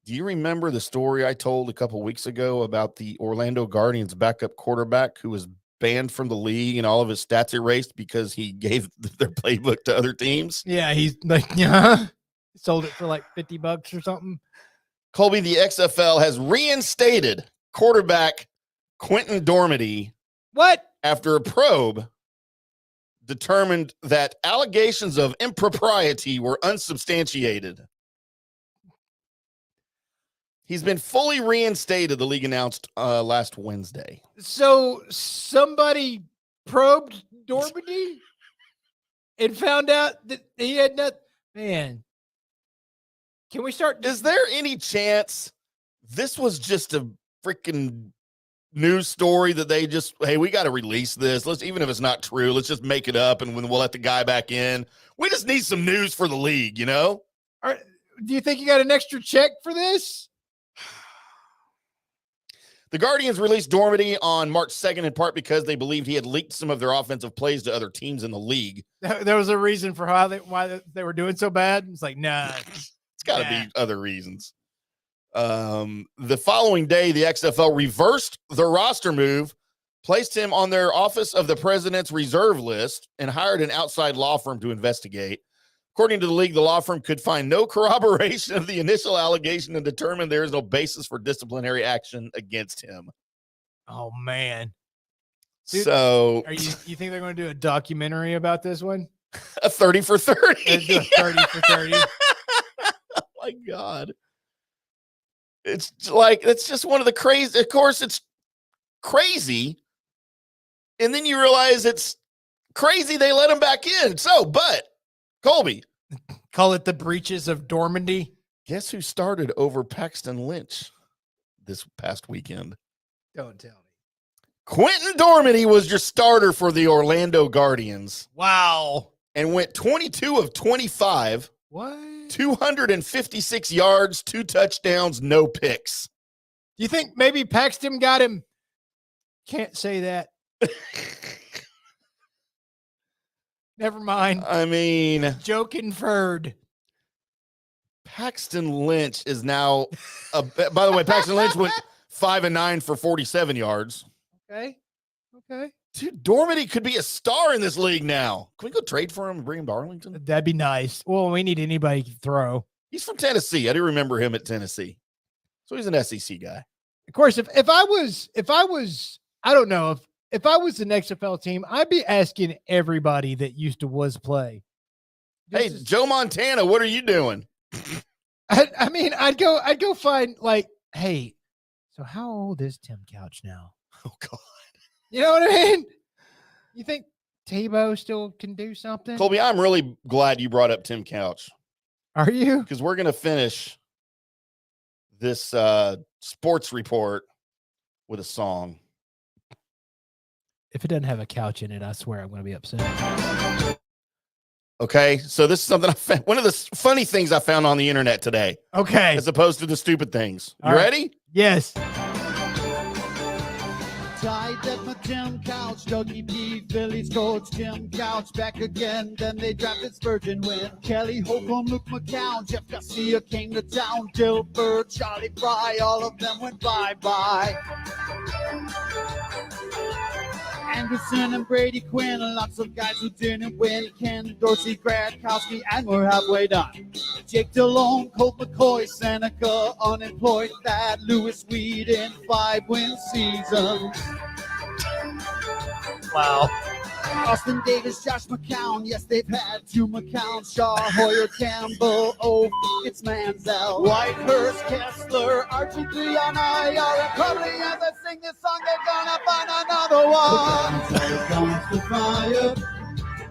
Do you remember the story I told a couple weeks ago about the Orlando Guardians backup quarterback who was banned from the league and all of his stats erased because he gave their playbook to other teams? Yeah, he's like, sold it for like $50 or something. Colby, the XFL has reinstated quarterback Quentin Dormady. What? After a probe determined that allegations of impropriety were unsubstantiated. He's been fully reinstated, the league announced last Wednesday. So somebody probed Dormady and found out that he had not. Man, can we start? Is there any chance this was just a freaking news story that they just, hey, we got to release this. Let's, even if it's not true, let's just make it up and we'll let the guy back in. We just need some news for the league, you know? Do you think you got an extra check for this? The Guardians released Dormady on March 2nd in part because they believed he had leaked some of their offensive plays to other teams in the league. There was a reason for why they were doing so bad. It's like, nah. It's got to be other reasons. The following day, the XFL reversed the roster move, placed him on their Office of the President's Reserve list, and hired an outside law firm to investigate. According to the league, the law firm could find no corroboration of the initial allegation and determined there is no basis for disciplinary action against him. Oh, man. Dude, so you think they're going to do a documentary about this one? A 30 for 30. Let's do a 30 for 30. Oh, my God. It's like, it's just one of the crazy. Of course, it's crazy. And then you realize it's crazy they let him back in. So, but Colby. Call it the breaches of Dormady. Guess who started over Paxton Lynch this past weekend? Don't tell me. Quentin Dormady was your starter for the Orlando Guardians. Wow. And went 22 of 25. What? 256 yards, 2 touchdowns, no picks. Do you think maybe Paxton got him? Can't say that. Never mind. I mean, Joke inferred. Paxton Lynch is now, by the way, Paxton Lynch went 5-9 for 47 yards. Okay. Dude, Dormady could be a star in this league now. Can we go trade for him and bring him to Arlington? That'd be nice. Well, we need anybody to throw. He's from Tennessee. I do remember him at Tennessee. So he's an SEC guy. Of course, if I was, I don't know, if I was the next XFL team, I'd be asking everybody that used to play. Hey, Joe Montana, what are you doing? I mean, I'd go find, like, hey, so how old is Tim Couch now? Oh, God. You know what I mean? You think Tebow still can do something? Colby, I'm really glad you brought up Tim Couch. Are you? Because we're going to finish this sports report with a song. If it doesn't have a couch in it, I swear I'm going to be upset. Okay, so this is something I found. One of the funny things I found on the internet today. Okay. As opposed to the stupid things. You All right. ready? Yes. Tied up with Tim Couch, Dougie P, Phillies coach Tim Couch back again. Then they drafted Spurgeon when Kelly Holcomb, Luke McCown, Jeff Garcia came to town. Dilbert, Charlie Fry, all of them went bye-bye. Anderson and Brady Quinn, lots of guys who didn't win. Ken Dorsey, Gradkowski, and we're halfway done. Jake DeLone, Colt McCoy, Seneca, unemployed. Thad Lewis, Weed in 5-win seasons. Wow. Austin Davis, Josh McCown, yes, they've had 2 McCown. Shaw, Hoyer, Campbell, oh, it's Manziel. Whitehurst, Kessler, RG3 on IR, and probably as I sing this song, they're gonna find another one. The fire,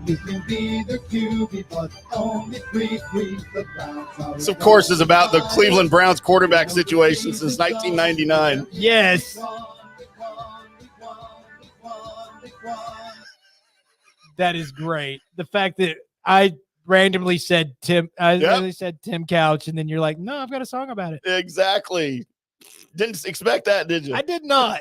you can be the QB, but only 3-3. The Browns. This, of course, is about the Cleveland Browns quarterback situation since 1999. Yes. That is great. The fact that I randomly said Tim Couch, and then you're like, no, I've got a song about it. Exactly. Didn't expect that, did you? I did not.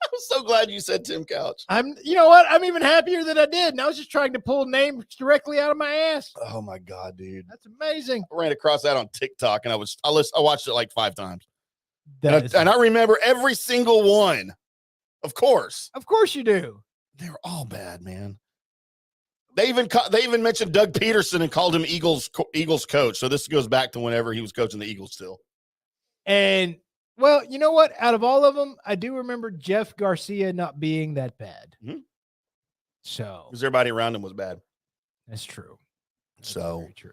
I'm so glad you said Tim Couch. You know what? I'm even happier that I did. And I was just trying to pull names directly out of my ass. Oh my God, dude. That's amazing. I ran across that on TikTok and I watched it like 5 times. And I remember every single one. Of course. Of course you do. They were all bad, man. They even mentioned Doug Peterson and called him Eagles coach. So this goes back to whenever he was coaching the Eagles still. And well, you know what? Out of all of them, I do remember Jeff Garcia not being that bad. Mm-hmm. So because everybody around him was bad. That's true. That's very true.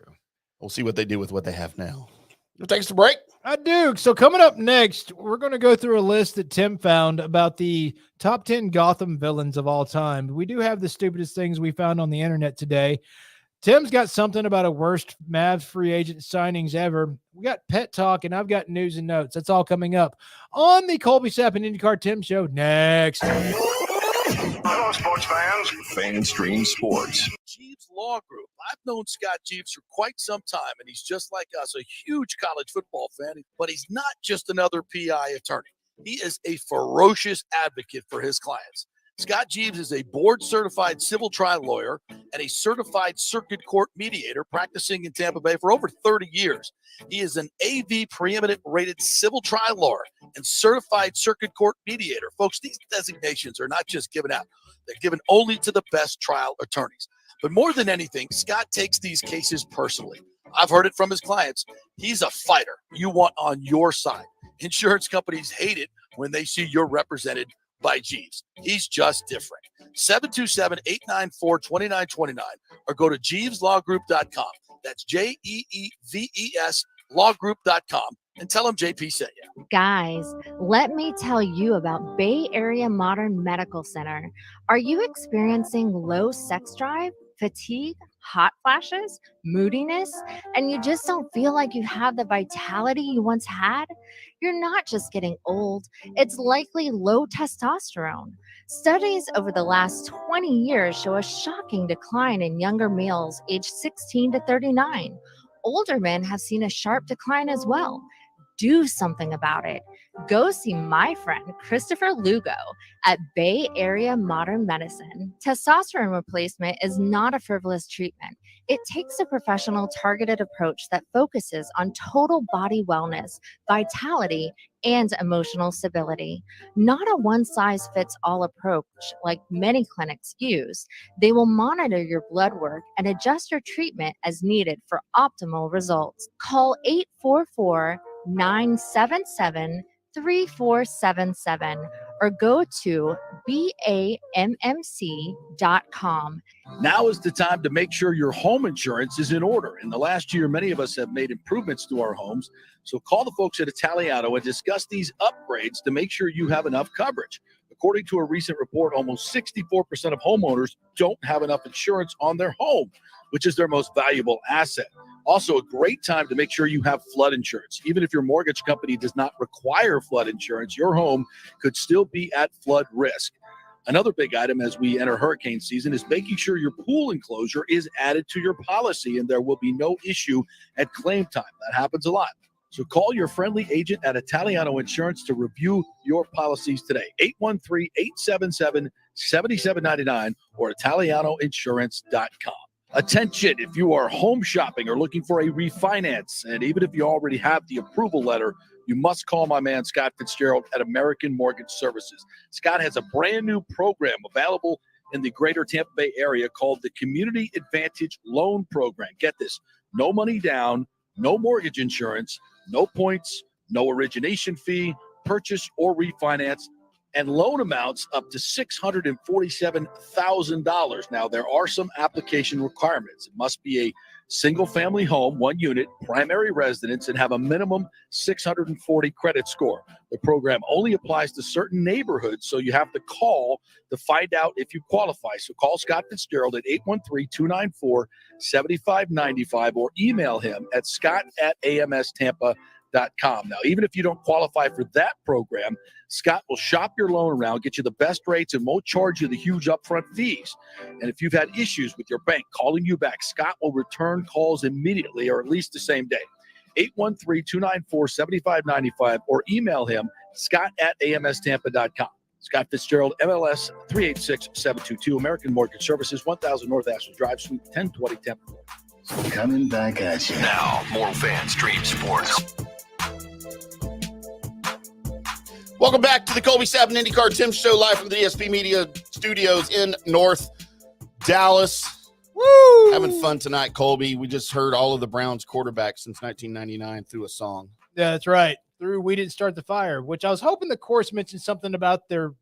We'll see what they do with what they have now. You take us a break? I do. So coming up next, we're going to go through a list that Tim found about the top 10 Gotham villains of all time. We do have the stupidest things we found on the internet today. Tim's got something about a worst Mavs free agent signings ever. We got pet talk, and I've got news and notes. That's all coming up on the Colby Sapp and IndyCar Tim show next. Hello, sports fans. Fanstream Sports. Jeeves Law Group. I've known Scott Jeeves for quite some time, and he's just like us, a huge college football fan, but he's not just another PI attorney. He is a ferocious advocate for his clients. Scott Jeeves is a board-certified civil trial lawyer and a certified circuit court mediator practicing in Tampa Bay for over 30 years. He is an AV preeminent rated civil trial lawyer and certified circuit court mediator. Folks, these designations are not just given out. They're given only to the best trial attorneys. But more than anything, Scott takes these cases personally. I've heard it from his clients. He's a fighter you want on your side. Insurance companies hate it when they see you're represented by Jeeves. He's just different. 727-894-2929 or go to JeevesLawGroup.com. That's JEEVES lawgroup.com and tell them JP sent you. Guys, let me tell you about Bay Area Modern Medical Center. Are you experiencing low sex drive, fatigue, hot flashes, moodiness, and you just don't feel like you have the vitality you once had? You're not just getting old, it's likely low testosterone. Studies over the last 20 years show a shocking decline in younger males aged 16 to 39. Older men have seen a sharp decline as well. Do something about it. Go see my friend Christopher Lugo at Bay Area Modern Medicine. Testosterone replacement is not a frivolous treatment. It takes a professional, targeted approach that focuses on total body wellness, vitality, and emotional stability. Not a one-size-fits-all approach like many clinics use. They will monitor your blood work and adjust your treatment as needed for optimal results. Call 844-977-3477 or go to BAMMC.com. Now is the time to make sure your home insurance is in order. In the last year, many of us have made improvements to our homes. So call the folks at Italiano and discuss these upgrades to make sure you have enough coverage. According to a recent report, almost 64% of homeowners don't have enough insurance on their home, which is their most valuable asset. Also, a great time to make sure you have flood insurance. Even if your mortgage company does not require flood insurance, your home could still be at flood risk. Another big item as we enter hurricane season is making sure your pool enclosure is added to your policy and there will be no issue at claim time. That happens a lot. So call your friendly agent at Italiano Insurance to review your policies today. 813-877-7799 or ItalianoInsurance.com. Attention, if you are home shopping or looking for a refinance, and even if you already have the approval letter, you must call my man Scott Fitzgerald at American Mortgage Services. Scott has a brand new program available in the greater Tampa Bay area called the Community Advantage Loan Program. Get this, no money down, no mortgage insurance, no points, no origination fee, purchase or refinance, and loan amounts up to $647,000. Now, there are some application requirements. It must be a single-family home, one unit, primary residence, and have a minimum 640 credit score. The program only applies to certain neighborhoods, so you have to call to find out if you qualify. So call Scott Fitzgerald at 813-294-7595 or email him at scott@amstampa.com. Now, even if you don't qualify for that program, Scott will shop your loan around, get you the best rates, and won't charge you the huge upfront fees. And if you've had issues with your bank calling you back, Scott will return calls immediately or at least the same day. 813-294-7595 or email him, scott@amstampa.com. Scott Fitzgerald, MLS 386722, American Mortgage Services, 1000 North Ashland Drive, Suite 1020, Tampa, Florida. Coming back at you. Now, more Fan Stream Sports. Welcome back to the Colby Sapp and IndyCar Tim Show, live from the DSP Media Studios in North Dallas. Woo! Having fun tonight, Colby. We just heard all of the Browns quarterbacks since 1999 through a song. Yeah, that's right. Through We Didn't Start the Fire, which I was hoping the chorus mentioned something about their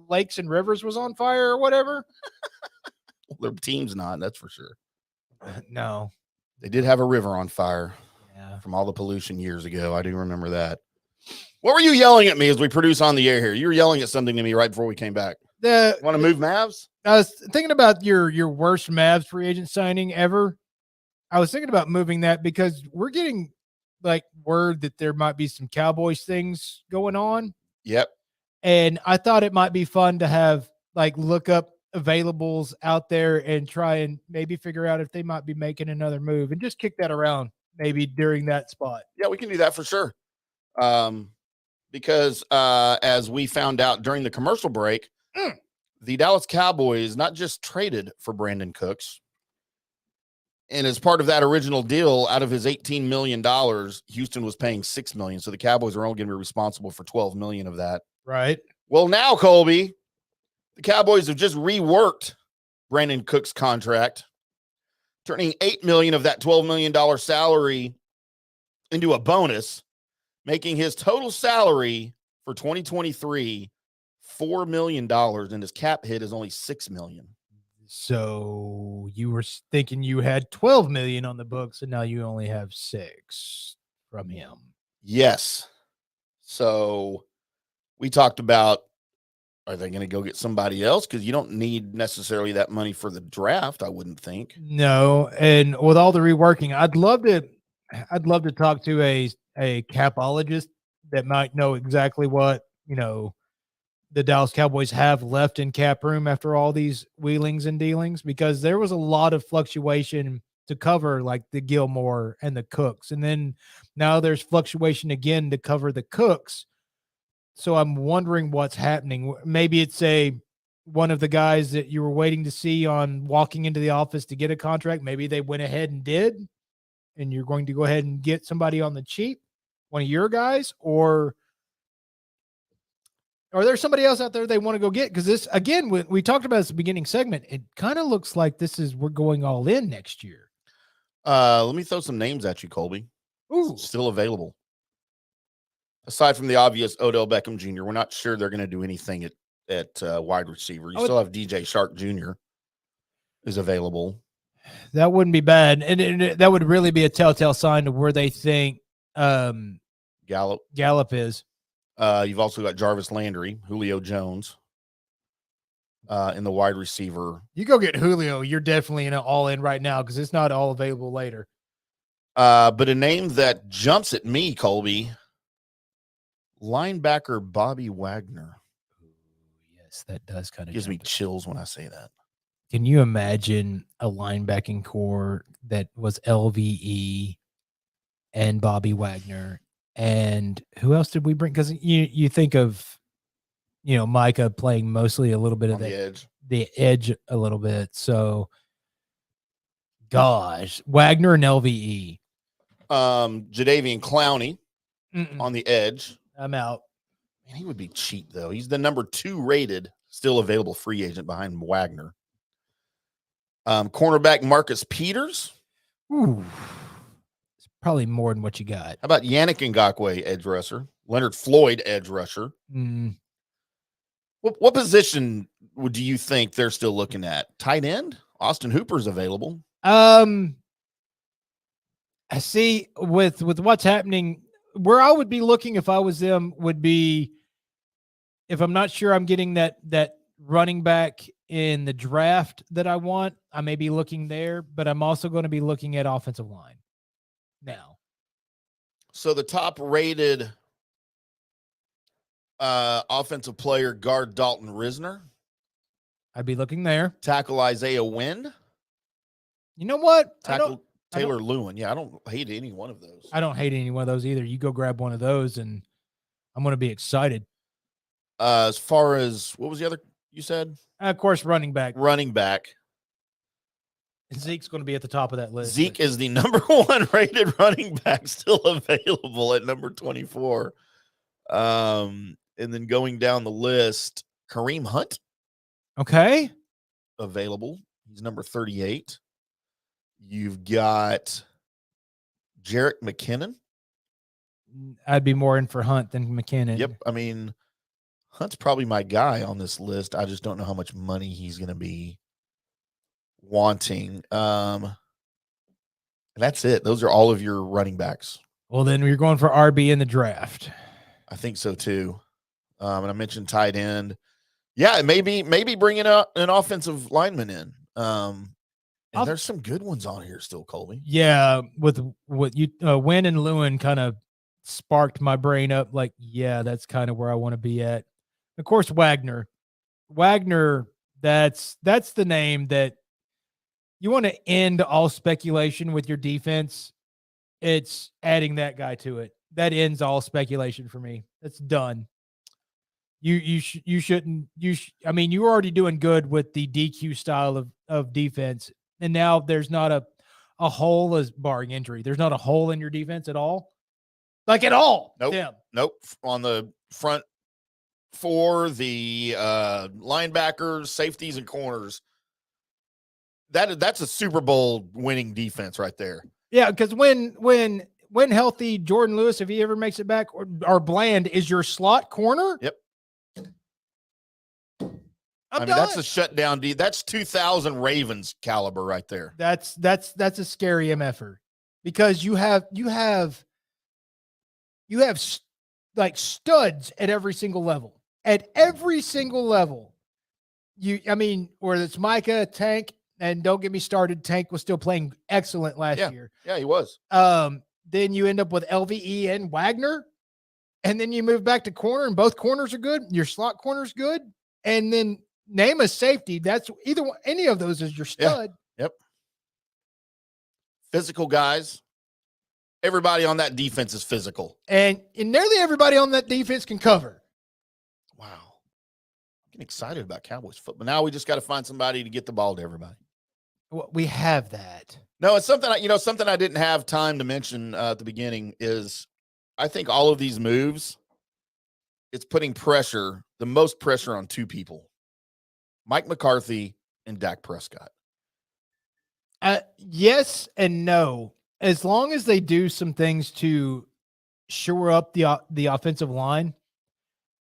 lakes and rivers was on fire or whatever. Well, their team's not, that's for sure. No. They did have a river on fire from all the pollution years ago. I do remember that. What were you yelling at me as we produce on the air here? You were yelling at something to me right before we came back. Want to move Mavs? I was thinking about your worst Mavs free agent signing ever. I was thinking about moving that because we're getting like word that there might be some Cowboys things going on. Yep. And I thought it might be fun to have like look up availables out there and try and maybe figure out if they might be making another move and just kick that around maybe during that spot. Yeah, we can do that for sure. Because as we found out during the commercial break, the Dallas Cowboys not just traded for Brandon Cooks, and as part of that original deal, out of his $18 million, Houston was paying $6 million. So the Cowboys are only going to be responsible for $12 million of that. Right. Well, now, Colby, the Cowboys have just reworked Brandon Cooks' contract, turning $8 million of that $12 million salary into a bonus, making his total salary for 2023 $4 million, and his cap hit is only $6 million. So you were thinking you had $12 million on the books, and now you only have $6 from him. Yes. So we talked about, are they going to go get somebody else? Because you don't need necessarily that money for the draft, I wouldn't think. No, and with all the reworking, I'd love to talk to a capologist that might know exactly what, the Dallas Cowboys have left in cap room after all these wheelings and dealings, because there was a lot of fluctuation to cover, like the Gilmore and the Cooks. And then now there's fluctuation again to cover the Cooks. So I'm wondering what's happening. Maybe it's one of the guys that you were waiting to see on walking into the office to get a contract. Maybe they went ahead and did, and you're going to go ahead and get somebody on the cheap, one of your guys, or there's somebody else out there they want to go get? Because this, again, we talked about this at the beginning segment, it kind of looks like we're going all in next year. Let me throw some names at you, Colby. Ooh. Still available. Aside from the obvious Odell Beckham Jr., we're not sure they're going to do anything at wide receiver. You still have DJ Shark Jr. is available. That wouldn't be bad. And that would really be a telltale sign of where they think Gallup is. You've also got Jarvis Landry, Julio Jones in the wide receiver. You go get Julio, you're definitely in an all-in right now because it's not all available later. But a name that jumps at me, Colby, linebacker Bobby Wagner. Yes, that does kind of gives me chills when I say that. Can you imagine a linebacking core that was LVE and Bobby Wagner? And who else did we bring? Because you think of, Micah playing mostly a little bit of the edge a little bit. So, gosh, Wagner and LVE. Jadeveon Clowney on the edge. I'm out. Man, he would be cheap, though. He's the number 2 rated, still available free agent behind Wagner. Cornerback Marcus Peters. Ooh. It's probably more than what you got. How about Yannick Ngakoue, edge rusher? Leonard Floyd, edge rusher. What position do you think they're still looking at? Tight end? Austin Hooper's available. I see with what's happening, where I would be looking if I was them would be, if I'm not sure I'm getting that running back in the draft that I want, I may be looking there, but I'm also going to be looking at offensive line now. So the top rated offensive player, guard Dalton Risner. I'd be looking there. Tackle Isaiah Wynn. You know what? Tackle Taylor Lewin. Yeah, I don't hate any one of those. I don't hate any one of those either. You go grab one of those, and I'm going to be excited. As far as, what was the other you said? Of course, running back. Zeke's going to be at the top of that list. Zeke is the number 1 rated running back, still available at number 24. And then going down the list, Kareem Hunt. Okay. Available. He's number 38. You've got Jerick McKinnon. I'd be more in for Hunt than McKinnon. Yep. I mean, Hunt's probably my guy on this list. I just don't know how much money he's going to be wanting. That's it. Those are all of your running backs. Well, then you're going for RB in the draft. I think so too. And I mentioned tight end. Yeah, maybe bringing an offensive lineman in. And there's some good ones on here still, Colby. Yeah, with what you Wynn and Lewin kind of sparked my brain up. Like, yeah, that's kind of where I want to be at. Of course, Wagner, that's the name that you want to end all speculation with your defense. It's adding that guy to it. That ends all speculation for me. That's done. You shouldn't. I mean, you were already doing good with the DQ style of defense, and now there's not a hole, as barring injury. There's not a hole in your defense at all, like at all. Nope. Tim. Nope. On the front 4, the linebackers, safeties, and corners. That's a Super Bowl winning defense right there. Yeah, because when healthy, Jordan Lewis, if he ever makes it back, or Bland is your slot corner. Yep. I mean, that's a shutdown D. That's 2000 Ravens caliber right there. That's a scary MFer, because you have you have like studs at every single level. At every single level. Whether it's Micah, Tank, and don't get me started, Tank was still playing excellent last year. Yeah, he was. Then you end up with LVE and Wagner. And then you move back to corner, and both corners are good. Your slot corner's good. And then name a safety. That's either one, any of those is your stud. Yep. Physical guys. Everybody on that defense is physical. And nearly everybody on that defense can cover. Wow. I'm getting excited about Cowboys football. Now we just got to find somebody to get the ball to everybody. Well, we have that. No, it's something, something I didn't have time to mention at the beginning is I think all of these moves, it's putting pressure, the most pressure on two people, Mike McCarthy and Dak Prescott. Yes and no. As long as they do some things to shore up the offensive line,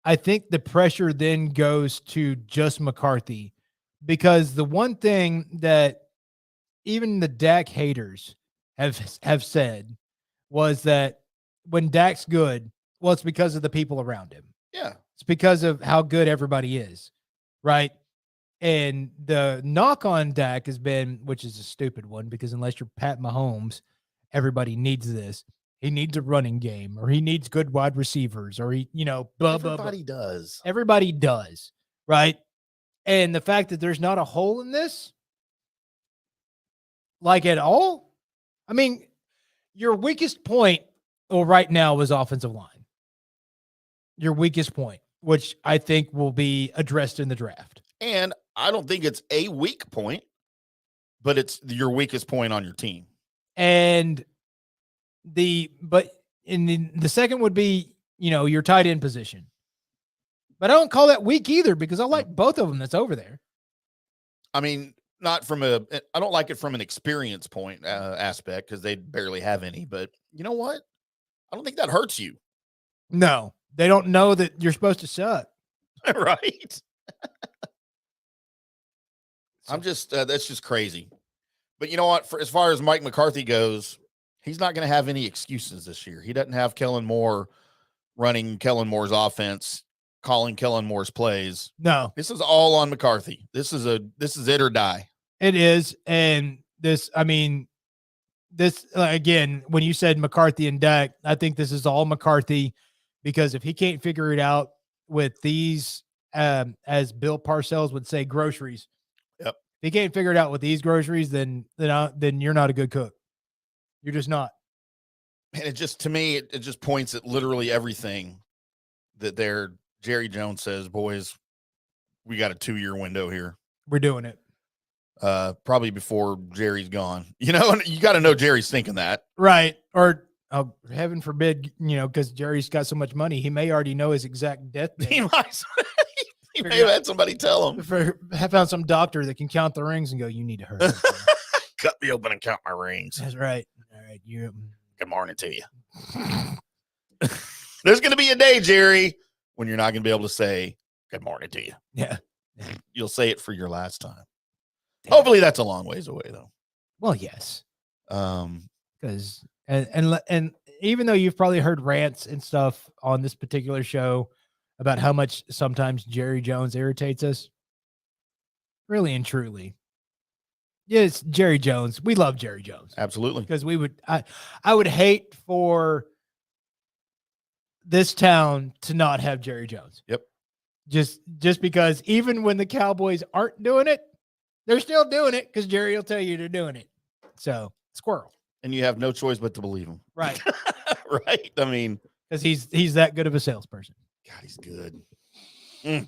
I think the pressure then goes to just McCarthy, because the one thing that even the Dak haters have said was that when Dak's good, well, it's because of the people around him. Yeah. It's because of how good everybody is, right? And the knock on Dak has been, which is a stupid one, because unless you're Pat Mahomes, everybody needs this. He needs a running game, or he needs good wide receivers, or Everybody does. Everybody does, right? And the fact that there's not a hole in this, like at all, I mean, your weakest point right now is offensive line. Your weakest point, which I think will be addressed in the draft. And I don't think it's a weak point, but it's your weakest point on your team. And the second would be, your tight end position. But I don't call that weak either, because I like both of them that's over there. I mean, I don't like it from an experience point aspect, because they barely have any, but you know what? I don't think that hurts you. No, they don't know that you're supposed to suck. Right. That's just crazy. But you know what? As far as Mike McCarthy goes, he's not going to have any excuses this year. He doesn't have Kellen Moore running Kellen Moore's offense, calling Kellen Moore's plays. No, this is all on McCarthy. This is it or die. It is. And again, when you said McCarthy and Dak, I think this is all McCarthy, because if he can't figure it out with these, as Bill Parcells would say, groceries. Yep. If he can't figure it out with these groceries, then you're not a good cook. You're just not. And it just, to me, it just points at literally everything that Jerry Jones says, boys, we got a 2-year window here. We're doing it. Probably before Jerry's gone. You got to know Jerry's thinking that. Right. Or heaven forbid, because Jerry's got so much money, he may already know his exact death date. He may have had somebody tell him. Have found some doctor that can count the rings and go, you need to hurry. Cut me open and count my rings. That's right. All right. Good morning to you. There's going to be a day, Jerry, when you're not going to be able to say good morning to you. Yeah. You'll say it for your last time. Damn. Hopefully that's a long ways away, though. Well, yes. Because and even though you've probably heard rants and stuff on this particular show about how much sometimes Jerry Jones irritates us, really and truly, yes, Jerry Jones. We love Jerry Jones. Absolutely. Because I would hate for this town to not have Jerry Jones. Yep. Just because even when the Cowboys aren't doing it, they're still doing it because Jerry will tell you they're doing it. So, squirrel. And you have no choice but to believe him. Right. Right. I mean, because he's that good of a salesperson. God, he's good. Good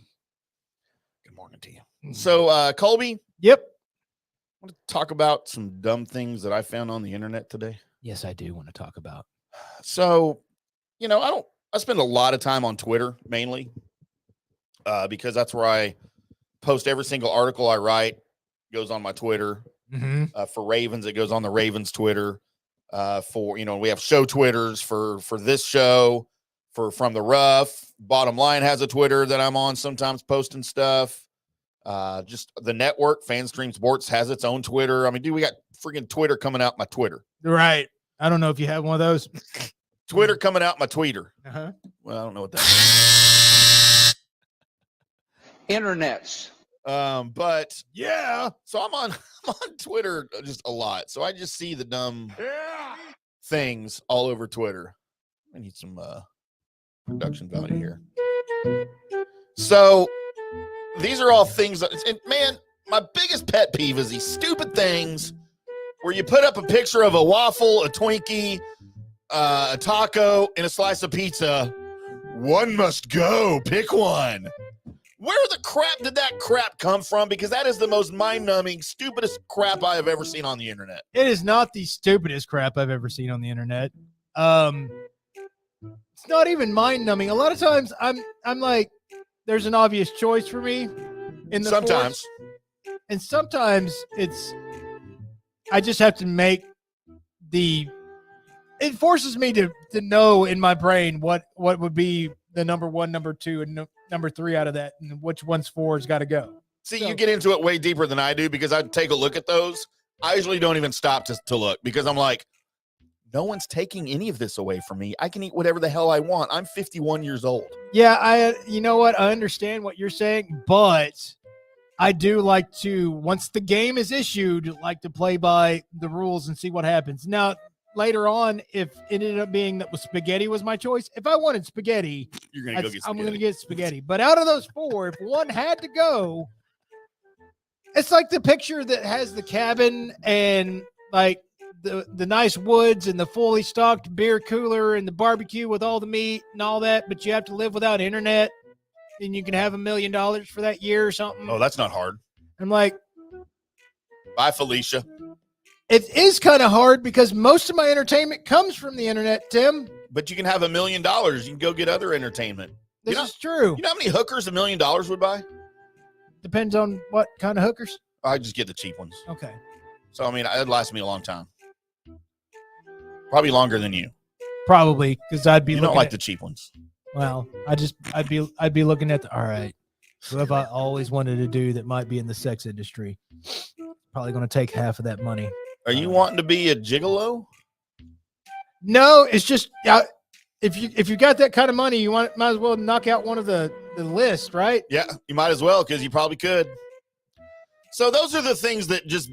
morning to you. So, Colby. Yep. I want to talk about some dumb things that I found on the internet today. Yes, I do want to talk about. So, I spend a lot of time on Twitter mainly because that's where I post every single article I write. Goes on my Twitter. Mm-hmm. For Ravens, it goes on the Ravens Twitter. For we have show Twitters for this show. From the Rough, Bottom Line has a Twitter that I'm on sometimes posting stuff. Just the network, FanStream Sports, has its own Twitter. I mean, dude, we got freaking Twitter coming out my Twitter. Right. I don't know if you have one of those. Twitter coming out my tweeter. Uh-huh. Well, I don't know what that is. Internets. But yeah, so I'm on Twitter just a lot. So I just see the dumb things all over Twitter. I need some production value here. So these are all things that, and man, my biggest pet peeve is these stupid things where you put up a picture of a waffle, a Twinkie, a taco, and a slice of pizza. One must go. Pick one. Where the crap did that crap come from? Because that is the most mind-numbing, stupidest crap I have ever seen on the internet. It is not the stupidest crap I've ever seen on the internet. It's not even mind-numbing. A lot of times I'm like, there's an obvious choice for me in the sometimes. force. And sometimes I just have to make it forces me to know in my brain what would be the number 1, number 2, and number 3 out of that, and which one's 4 has got to go. See, you get into it way deeper than I do because I take a look at those. I usually don't even stop to look because I'm like, no one's taking any of this away from me. I can eat whatever the hell I want. I'm 51 years old. Yeah, you know what? I understand what you're saying, but I do like to, once the game is issued, like to play by the rules and see what happens. Now, later on, if it ended up being that spaghetti was my choice, if I wanted spaghetti, you're gonna go get spaghetti. I'm going to get spaghetti. But out of those 4, if one had to go, it's like the picture that has the cabin and like the nice woods and the fully stocked beer cooler and the barbecue with all the meat and all that, but you have to live without internet and you can have $1 million for that year or something. Oh, that's not hard. I'm like, bye, Felicia. It is kind of hard because most of my entertainment comes from the internet, Tim. But you can have $1 million. You can go get other entertainment. This is true. You know how many hookers $1 million would buy? Depends on what kind of hookers. I just get the cheap ones. Okay. So, I mean, it'd last me a long time. Probably longer than you. Probably, because I'd be you looking don't like at the cheap ones. Well, I'd be looking at all right. What have I always wanted to do that might be in the sex industry? Probably going to take half of that money. Are you wanting to be a gigolo? No, it's just if you got that kind of money, you might as well knock out one of the list, right? Yeah, you might as well because you probably could. So those are the things that just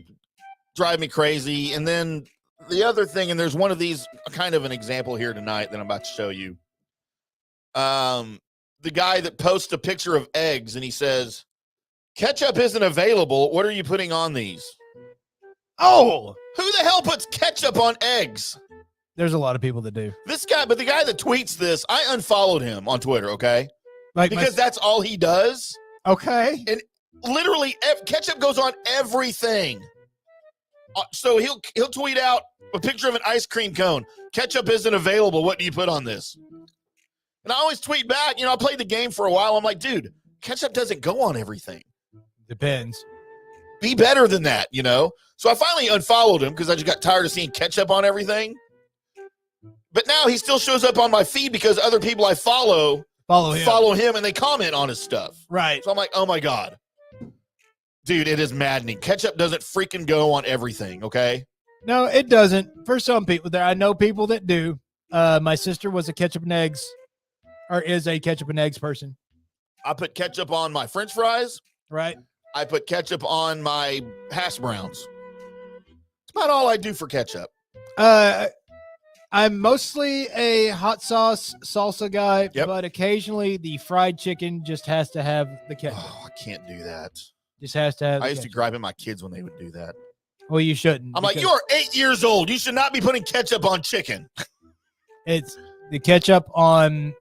drive me crazy. And then the other thing, and there's one of these, kind of an example here tonight that I'm about to show you. The guy that posts a picture of eggs and he says, ketchup isn't available. What are you putting on these? Oh, who the hell puts ketchup on eggs? There's a lot of people that do. This guy, but the guy that tweets this, I unfollowed him on Twitter, okay? Like because that's all he does. Okay. And literally ketchup goes on everything. So he'll tweet out a picture of an ice cream cone. Ketchup isn't available. What do you put on this? And I always tweet back, I played the game for a while. I'm like, dude, ketchup doesn't go on everything. Depends. Be better than that, So I finally unfollowed him because I just got tired of seeing ketchup on everything. But now he still shows up on my feed because other people I follow him and they comment on his stuff. Right. So I'm like, oh my God. Dude, it is maddening. Ketchup doesn't freaking go on everything, okay? No, it doesn't. For some people there, I know people that do. My sister was a ketchup and eggs, or is a ketchup and eggs person. I put ketchup on my French fries. Right. I put ketchup on my hash browns. It's about all I do for ketchup. I'm mostly a hot sauce salsa guy, but occasionally the fried chicken just has to have the ketchup. Oh, I can't do that. Just has to have. I used to gripe at my kids when they would do that. Well, you shouldn't. I'm like, you are 8 years old. You should not be putting ketchup on chicken. It's the ketchup with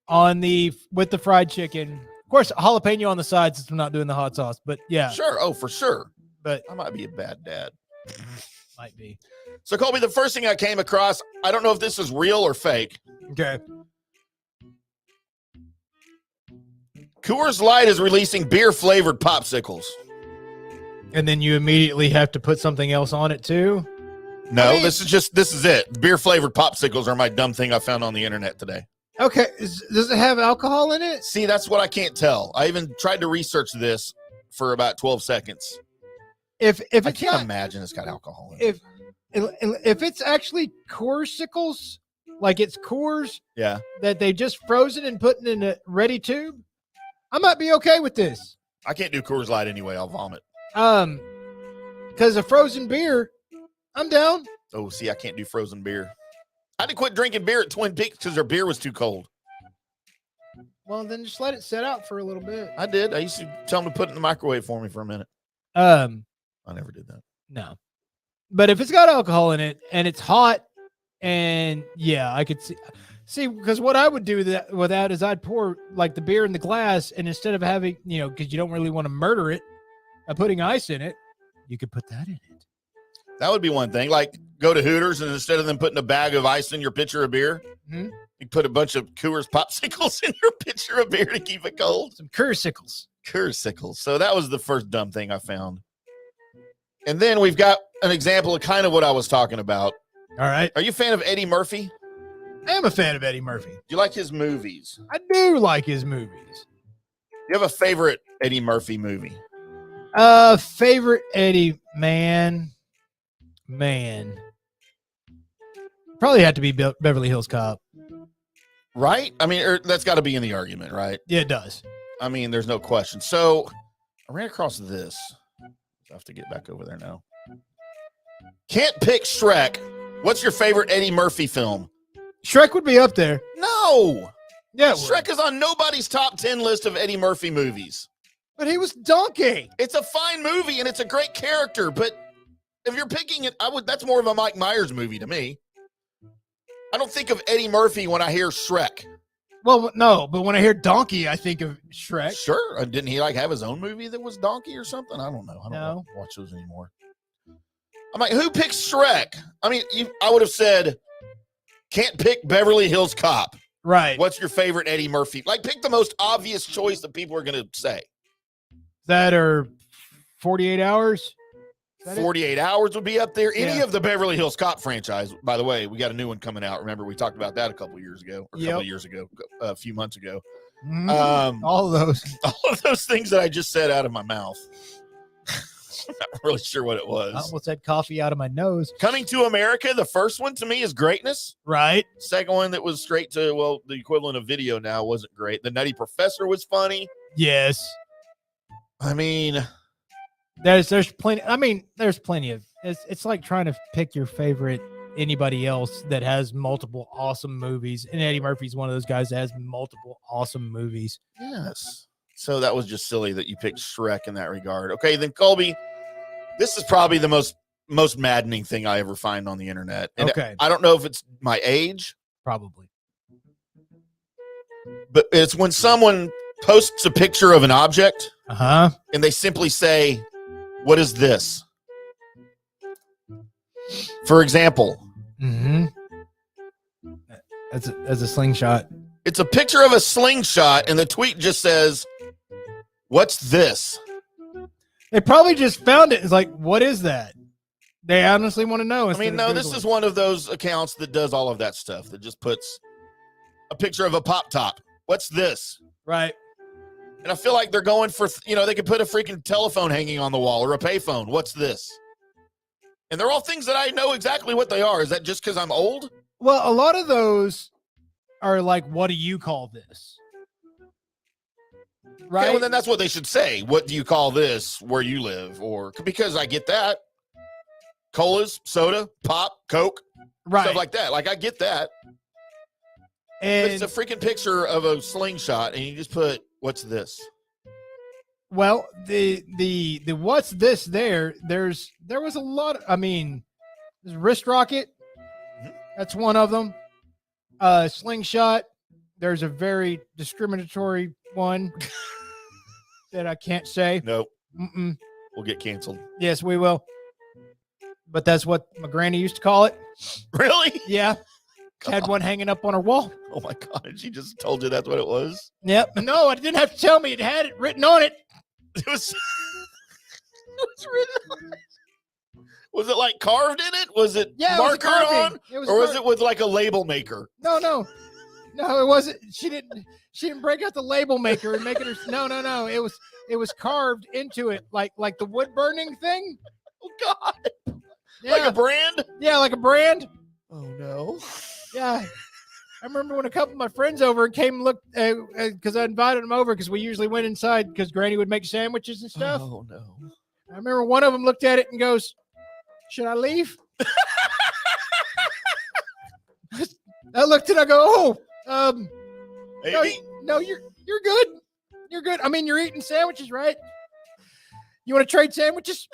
the fried chicken. Of course, jalapeno on the side since we're not doing the hot sauce. But yeah, sure. Oh, for sure. But I might be a bad dad. Might be. So, Colby, the first thing I came across, I don't know if this is real or fake. Okay. Coors Light is releasing beer-flavored popsicles. And then you immediately have to put something else on it, too? No, this is it. Beer-flavored popsicles are my dumb thing I found on the internet today. Okay. Does it have alcohol in it? See, that's what I can't tell. I even tried to research this for about 12 seconds. If I can't imagine it's got alcohol in it. If it's actually Coursicles, like it's Coors Yeah. that they just frozen and putting in a ready tube, I might be okay with this. I can't do Coors Light anyway. I'll vomit. Because a frozen beer, I'm down. Oh, see, I can't do frozen beer. I had to quit drinking beer at Twin Peaks because their beer was too cold. Well, then just let it set out for a little bit. I did. I used to tell them to put it in the microwave for me for a minute. I never did that. No. But if it's got alcohol in it and it's hot, and yeah, I could see because what I would do with that is I'd pour like the beer in the glass, and instead of having, because you don't really want to murder it by putting ice in it, you could put that in it. That would be one thing. Like go to Hooters, and instead of them putting a bag of ice in your pitcher of beer, you put a bunch of Coors popsicles in your pitcher of beer to keep it cold. Some Coorsicles. So that was the first dumb thing I found. And then we've got an example of kind of what I was talking about. All right. Are you a fan of Eddie Murphy? I am a fan of Eddie Murphy. Do you like his movies? I do like his movies. Do you have a favorite Eddie Murphy movie? Favorite Eddie, man. Probably had to be Beverly Hills Cop. Right? I mean, that's got to be in the argument, right? Yeah, it does. I mean, there's no question. So I ran across this. I have to get back over there now. Can't pick Shrek. What's your favorite Eddie Murphy film? Shrek would be up there. No. Yeah. Shrek is on nobody's top 10 list of Eddie Murphy movies. But he was Donkey. It's a fine movie and it's a great character, but if you're picking it, that's more of a Mike Myers movie to me. I don't think of Eddie Murphy when I hear Shrek. Well, no, but when I hear Donkey, I think of Shrek. Sure. Didn't he have his own movie that was Donkey or something? I don't know. I don't watch those anymore. I'm like, who picks Shrek? I mean, I would have said, can't pick Beverly Hills Cop. Right. What's your favorite Eddie Murphy? Like, pick the most obvious choice that people are going to say. That or 48 Hours? 48 Hours would be up there. Any of the Beverly Hills Cop franchise. By the way, we got a new one coming out. Remember, we talked about that a couple of years ago, a few months ago. All of those things that I just said out of my mouth. I'm not really sure what it was. I almost had coffee out of my nose. Coming to America, the first one to me is Greatness. Right. Second one that was straight to, the equivalent of video now wasn't great. The Nutty Professor was funny. Yes. I mean, there's plenty. I mean, there's plenty of. It's like trying to pick your favorite anybody else that has multiple awesome movies, and Eddie Murphy's one of those guys that has multiple awesome movies. Yes. So that was just silly that you picked Shrek in that regard. Okay, then Colby, this is probably the most maddening thing I ever find on the internet. And okay. I don't know if it's my age. Probably. But it's when someone posts a picture of an object and they simply say, "What is this?" For example. That's a slingshot. It's a picture of a slingshot and the tweet just says, "What's this?" They probably just found it. It's like, what is that? They honestly want to know. I mean, no, this is one of those accounts that does all of that stuff, that just puts a picture of a pop top. What's this? Right. And I feel like they're going for, they could put a freaking telephone hanging on the wall or a payphone. What's this? And they're all things that I know exactly what they are. Is that just because I'm old? Well, a lot of those are like, what do you call this? Right. Okay, well, then that's what they should say. What do you call this where you live? Or because I get that. Colas, soda, pop, Coke, stuff like that. Like, I get that. And but it's a freaking picture of a slingshot, and you just put, "What's this?" Well, the what's this there was a lot of, I mean, there's wrist rocket. That's one of them. Slingshot. There's a very discriminatory one that I can't say. Nope. We'll get canceled. Yes, we will. But that's what my granny used to call it. Really? Yeah. Had one hanging up on her wall. Oh my God. She just told you that's what it was? Yep. No, I didn't have to tell me. It had it written on it. It was written on it. Was it like carved in it? Was it markered on? Or was it with like a label maker? No, it wasn't. She didn't break out the label maker and make it. No. It was carved into it like the wood burning thing. Oh God. Yeah. Like a brand? Yeah, like a brand. Oh no. Yeah. I remember when a couple of my friends over came and looked because I invited them over because we usually went inside because Granny would make sandwiches and stuff. Oh no! I remember one of them looked at it and goes, "Should I leave?" I looked and I go, "Oh, no, you're good. You're good. I mean, you're eating sandwiches, right? You want to trade sandwiches,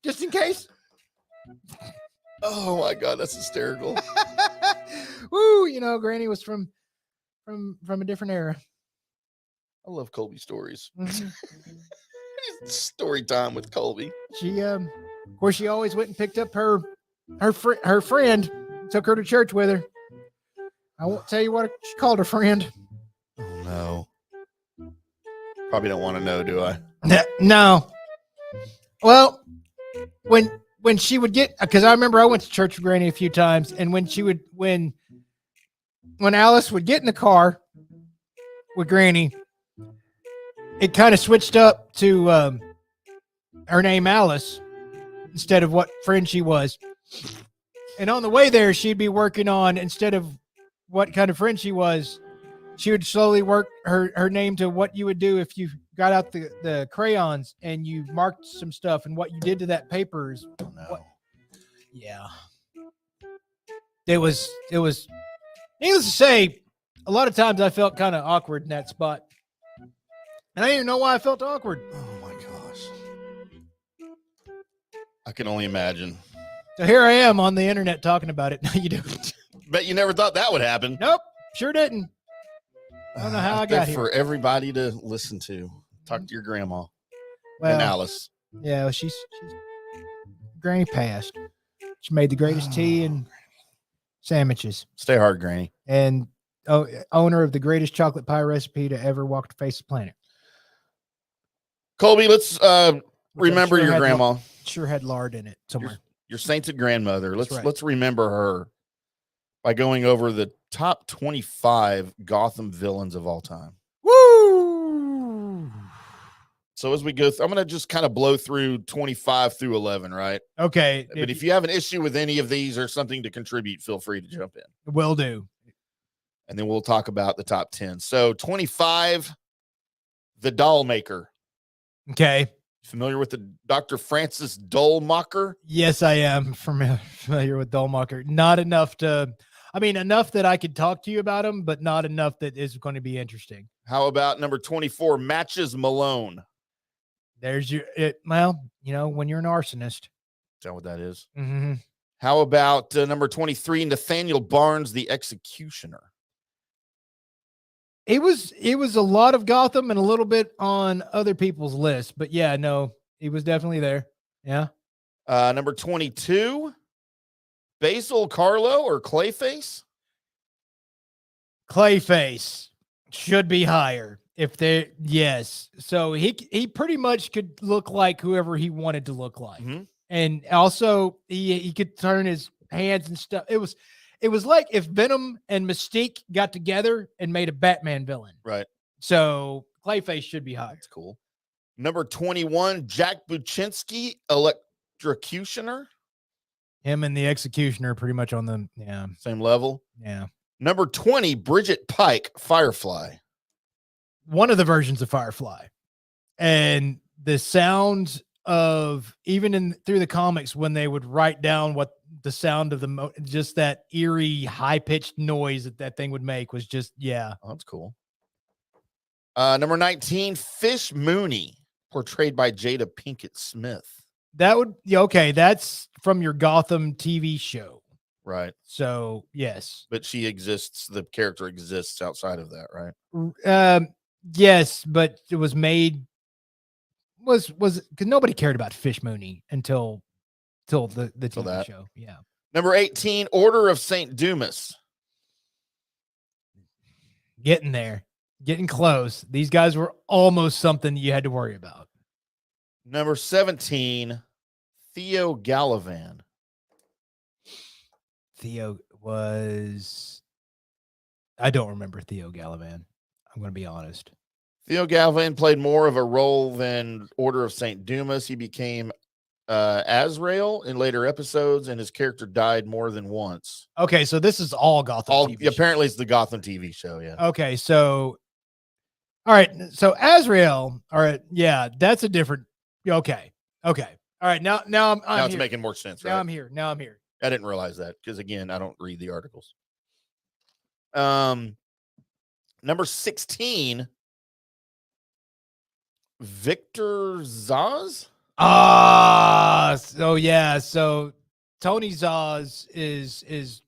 just in case?" Oh my God, that's hysterical. Woo! You know, Granny was from a different era. I love Colby stories. Mhm. Story time with Colby. She, of course, she always went and picked up her friend, took her to church with her. I won't tell you what she called her friend. Oh no! Probably don't want to know, do I? No. Well, when she would get, because I remember I went to church with Granny a few times, and when Alice would get in the car with Granny, it kind of switched up to her name Alice instead of what friend she was. And on the way there, she'd be working on, instead of what kind of friend she was, she would slowly work her name to what you would do if you got out the crayons and you marked some stuff, and what you did to that paper is yeah. It was needless to say, a lot of times I felt kind of awkward in that spot. And I didn't even know why I felt awkward. Oh my gosh! I can only imagine. So here I am on the internet talking about it. No, you don't. Bet you never thought that would happen. Nope, sure didn't. I don't know how I got here. For everybody to listen to. Talk to your grandma Well, and Alice. Yeah, she's Granny passed. She made the greatest tea and sandwiches. Stay hard, Granny. And owner of the greatest chocolate pie recipe to ever walk the face of the planet. Colby, let's remember your grandma. Sure had lard in it somewhere. Your sainted grandmother. Right. Let's remember her by going over the top 25 Gotham villains of all time. Woo! So as we go, I'm going to just kind of blow through 25 through 11, right? Okay. But if you have an issue with any of these or something to contribute, feel free to jump in. Will do. And then we'll talk about the top 10. So 25, the doll maker. Okay. Familiar with the Dr. Francis Dolmacher? Yes, I am familiar with Dolmacher. Not enough enough that I could talk to you about him, but not enough that is going to be interesting. How about number 24, Matches Malone? There's well, when you're an arsonist. Is that what that is? Mm-hmm. How about number 23, Nathaniel Barnes, the Executioner? It was a lot of Gotham and a little bit on other people's lists, but yeah, no, he was definitely there. Yeah. Number 22, Basil Carlo or Clayface? Clayface should be higher yes. So he pretty much could look like whoever he wanted to look like. Mm-hmm. And also he could turn his hands and stuff. It was like if Venom and Mystique got together and made a Batman villain. Right. So Clayface should be higher. That's cool. Number 21, Jack Buczynski, Electrocutioner. Him and the Executioner are pretty much on the same level. Yeah. Number 20, Bridget Pike, Firefly. One of the versions of Firefly. And the sound of, even through the comics, when they would write down what the sound of just that eerie, high-pitched noise that thing would make was just, yeah. Oh, that's cool. Number 19, Fish Mooney, portrayed by Jada Pinkett Smith. That would, okay, that's from your Gotham TV show. Right. So, yes. But she exists, the character exists outside of that, right? Yes, but it was made, was because nobody cared about Fish Mooney until the TV show. Yeah. Number 18, Order of St. Dumas. Getting there. Getting close. These guys were almost something you had to worry about. Number 17, Theo Gallivan. Theo was... I don't remember Theo Gallivan. I'm going to be honest. Theo Gallivan played more of a role than Order of St. Dumas. He became Azrael in later episodes, and his character died more than once. Okay, so this is all Gotham. TV apparently, it's the Gotham TV show. Yeah. Okay, so all right, so Azrael. All right, yeah, that's a different. Okay. All right, now I'm now it's here. making more sense. Right? Now I'm here. I didn't realize that because again, I don't read the articles. Number 16, Victor Zaz. So Tony Zaz is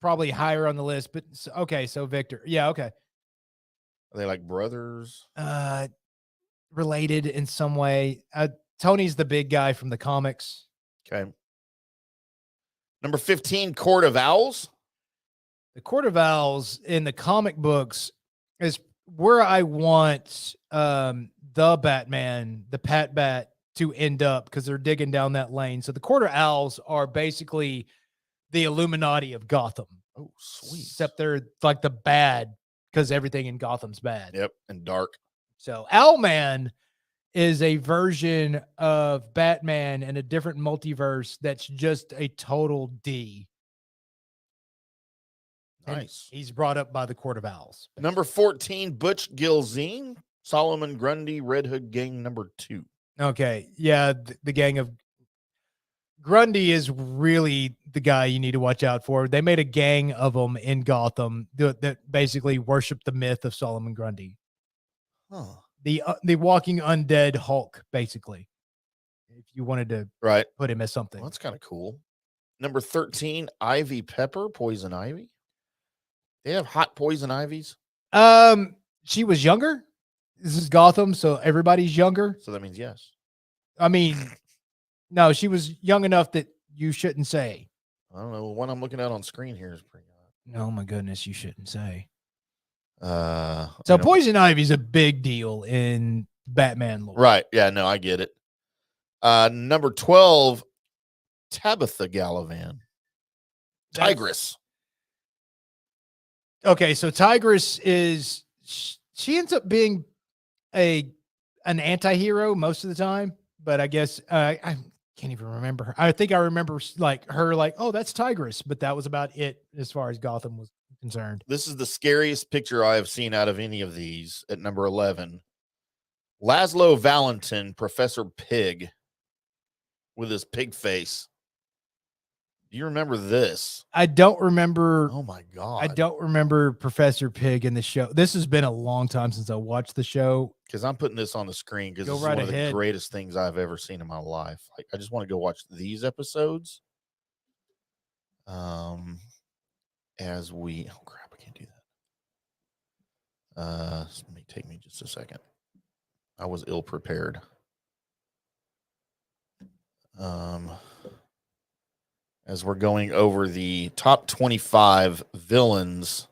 probably higher on the list, but okay, so Victor. Yeah, okay. Are they like brothers? Related in some way. Tony's the big guy from the comics. Okay. Number 15, Court of Owls. The Court of Owls in the comic books is where I want the Batman, the Pat Bat, to end up because they're digging down that lane. So the Court of Owls are basically the Illuminati of Gotham. Oh, sweet. Except they're like the bad because everything in Gotham's bad. Yep, and dark. So Owlman is a version of Batman in a different multiverse that's just a total D. Nice. And he's brought up by the Court of Owls. Number 14, Butch Gilzine, Solomon Grundy, Red Hood Gang number 2. Okay. Yeah, the gang of Grundy is really the guy you need to watch out for. They made a gang of them in Gotham that basically worship the myth of Solomon Grundy. Huh. The walking undead Hulk, basically. If you wanted to put him as something. Well, that's kind of cool. Number 13, Ivy Pepper, Poison Ivy. They have hot poison ivies. She was younger. This is Gotham, so everybody's younger. So that means yes. I mean, no, she was young enough that you shouldn't say. I don't know. The one I'm looking at on screen here is pretty hot. Oh my goodness, you shouldn't say. So Poison Ivy's a big deal in Batman lore. Right. Yeah, no, I get it. Number 12, Tabitha Gallivan. Tigress. Okay, so Tigress is she ends up being an anti-hero most of the time, but I guess I can't even remember her. I think I remember her oh, that's Tigress, but that was about it as far as Gotham was concerned. This is the scariest picture I have seen out of any of these at number 11. Laszlo Valentin, Professor Pig, with his pig face. Do you remember this? I don't remember. Oh my God. I don't remember Professor Pig in the show. This has been a long time since I watched the show. Because I'm putting this on the screen because this is one of the greatest things I've ever seen in my life. Like, I just want to go watch these episodes. As we, oh crap, I can't do that. This may take me just a second. I was ill prepared. As we're going over the top 25 villains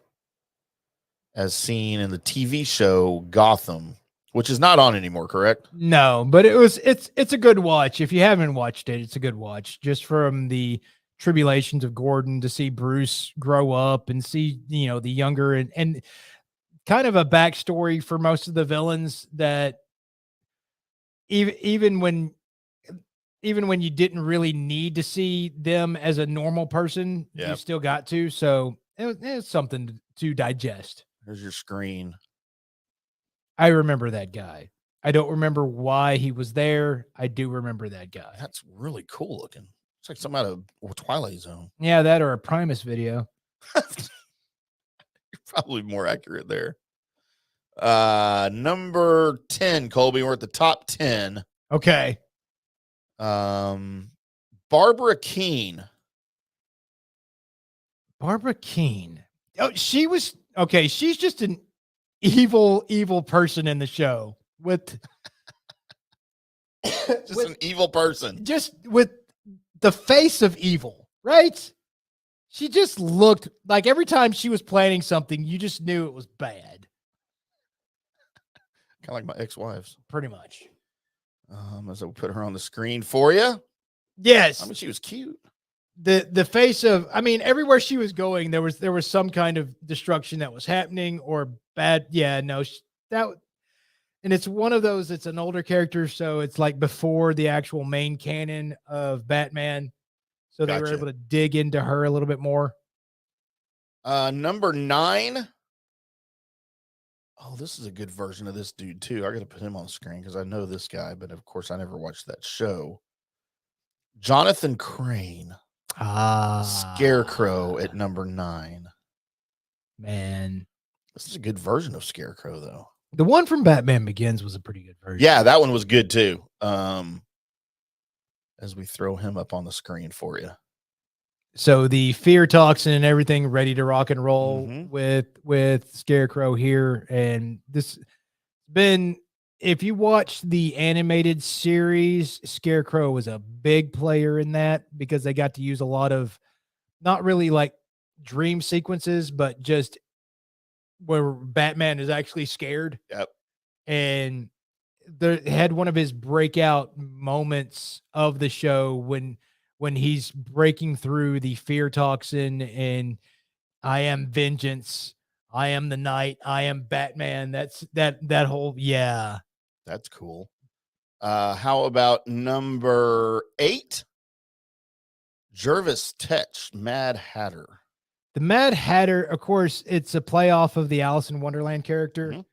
as seen in the TV show Gotham, which is not on anymore, correct? No, but it's a good watch. If you haven't watched it, it's a good watch. Just from the tribulations of Gordon to see Bruce grow up and see, the younger and kind of a backstory for most of the villains that even when you didn't really need to see them as a normal person, you still got to. So it was something to digest. Here's your screen. I remember that guy. I don't remember why he was there. I do remember that guy. That's really cool looking. It's like something out of Twilight Zone. Yeah, that or a Primus video. You're probably more accurate there. Number 10, Colby. We're at the top 10. Okay. Barbara Keene. Barbara Keene. Oh, she was okay. She's just an evil person in the show with an evil person. Just with the face of evil, right? She just looked like every time she was planning something, you just knew it was bad. Kind of like my ex-wives. Pretty much. As I put her on the screen for you. Yes. I mean, she was cute. The face of, everywhere she was going, there was some kind of destruction that was happening or bad. Yeah, no, And it's one of those, it's an older character, so it's like before the actual main canon of Batman. So they were Gotcha. able to dig into her a little bit more. Number 9. Oh, this is a good version of this dude too. I got to put him on the screen because I know this guy, but of course I never watched that show. Jonathan Crane. Scarecrow at number 9. Man, this is a good version of Scarecrow, though. The one from Batman Begins was a pretty good version. Yeah, that one was good too. As we throw him up on the screen for you. So the fear toxin and everything ready to rock and roll with Scarecrow here. And this been, if you watch the animated series, Scarecrow was a big player in that because they got to use a lot of not really like dream sequences, but just where Batman is actually scared. Yep. And they had one of his breakout moments of the show when he's breaking through the fear toxin and I am vengeance, I am the night, I am Batman. That's that whole, yeah. That's cool. How about number 8? Jervis Tetch, Mad Hatter. The Mad Hatter, of course, it's a playoff of the Alice in Wonderland character.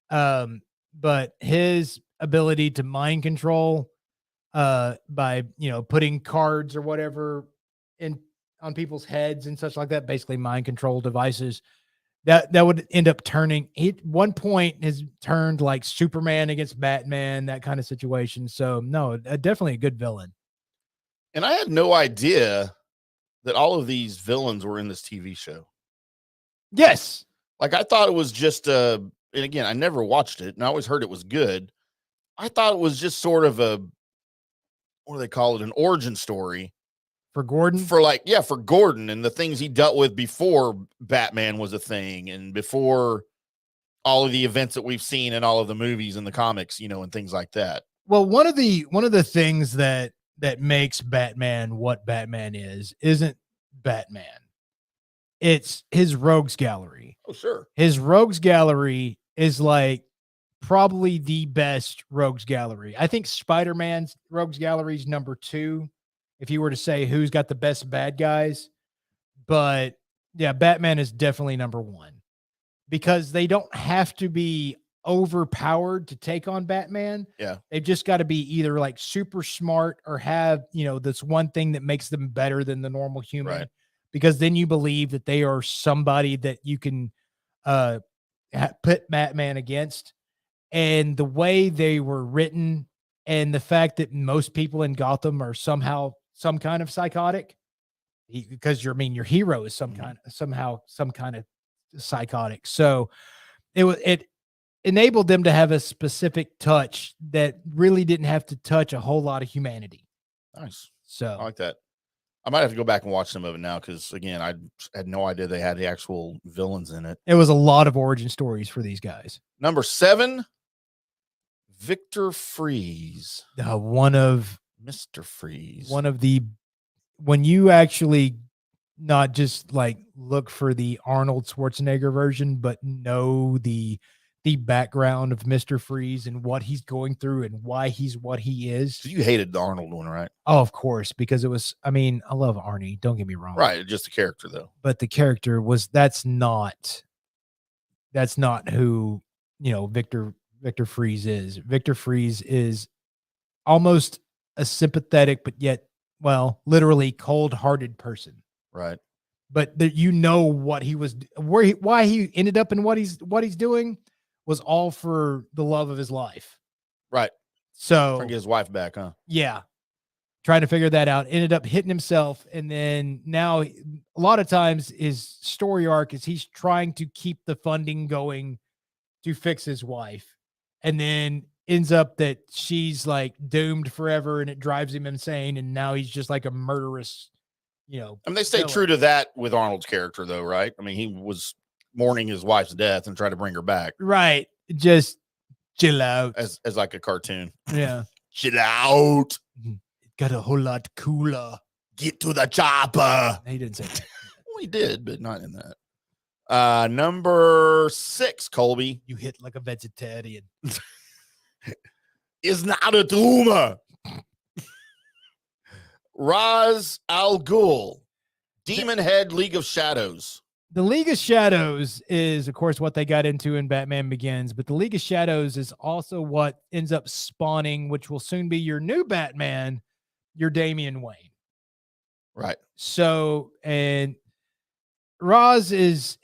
But his ability to mind control by, putting cards or whatever on people's heads and such like that, basically mind control devices, that would end up turning, one point has turned like Superman against Batman, that kind of situation. So no, definitely a good villain. And I had no idea that all of these villains were in this TV show. Yes. Like I thought it was just and again, I never watched it and I always heard it was good. I thought it was just sort of a, what do they call it? An origin story. For Gordon? For Gordon and the things he dealt with before Batman was a thing and before all of the events that we've seen in all of the movies and the comics, and things like that. Well, one of the things that makes Batman what Batman isn't Batman. It's his rogues gallery. Oh, sure. His rogues gallery is like probably the best rogues gallery. I think Spider-Man's rogues gallery is number 2. If you were to say who's got the best bad guys, but yeah, Batman is definitely number 1 because they don't have to be overpowered to take on Batman. Yeah. They've just got to be either like super smart or have, this one thing that makes them better than the normal human. Right. Because then you believe that they are somebody that you can put Batman against. And the way they were written and the fact that most people in Gotham are somehow some kind of psychotic, because your hero is some kind of psychotic. So it enabled them to have a specific touch that really didn't have to touch a whole lot of humanity. Nice. So I like that. I might have to go back and watch some of it now because, again, I had no idea they had the actual villains in it. It was a lot of origin stories for these guys. Number 7, Victor Freeze. One of Mr. Freeze. One of the, when you actually not just like look for the Arnold Schwarzenegger version, but know the background of Mr. Freeze and what he's going through and why he's what he is. So you hated the Arnold one, right? Oh, of course, because it was, I love Arnie, don't get me wrong. Right, just the character though. But the character was, that's not who, Victor Freeze is. Victor Freeze is almost a sympathetic, but yet, literally cold-hearted person. Right. But what he was, why he ended up in what he's doing was all for the love of his life. Right. So trying to get his wife back, huh? Yeah. Trying to figure that out. Ended up hitting himself. And then now a lot of times his story arc is he's trying to keep the funding going to fix his wife. And then ends up that she's like doomed forever and it drives him insane. And now he's just like a murderous, they stay true to that with Arnold's character though, right? He was mourning his wife's death and try to bring her back. Right. Just chill out. As like a cartoon. Yeah. Chill out. Got a whole lot cooler. Get to the chopper. He didn't say that. Well, he did, but not in that. Number 6, Colby. You hit like a vegetarian. is not a tumor. Ra's al Ghul, Demon Head, League of Shadows. The League of Shadows is, of course, what they got into in Batman Begins, but the League of Shadows is also what ends up spawning, which will soon be your new Batman, your Damian Wayne. Right. So, and Ra's his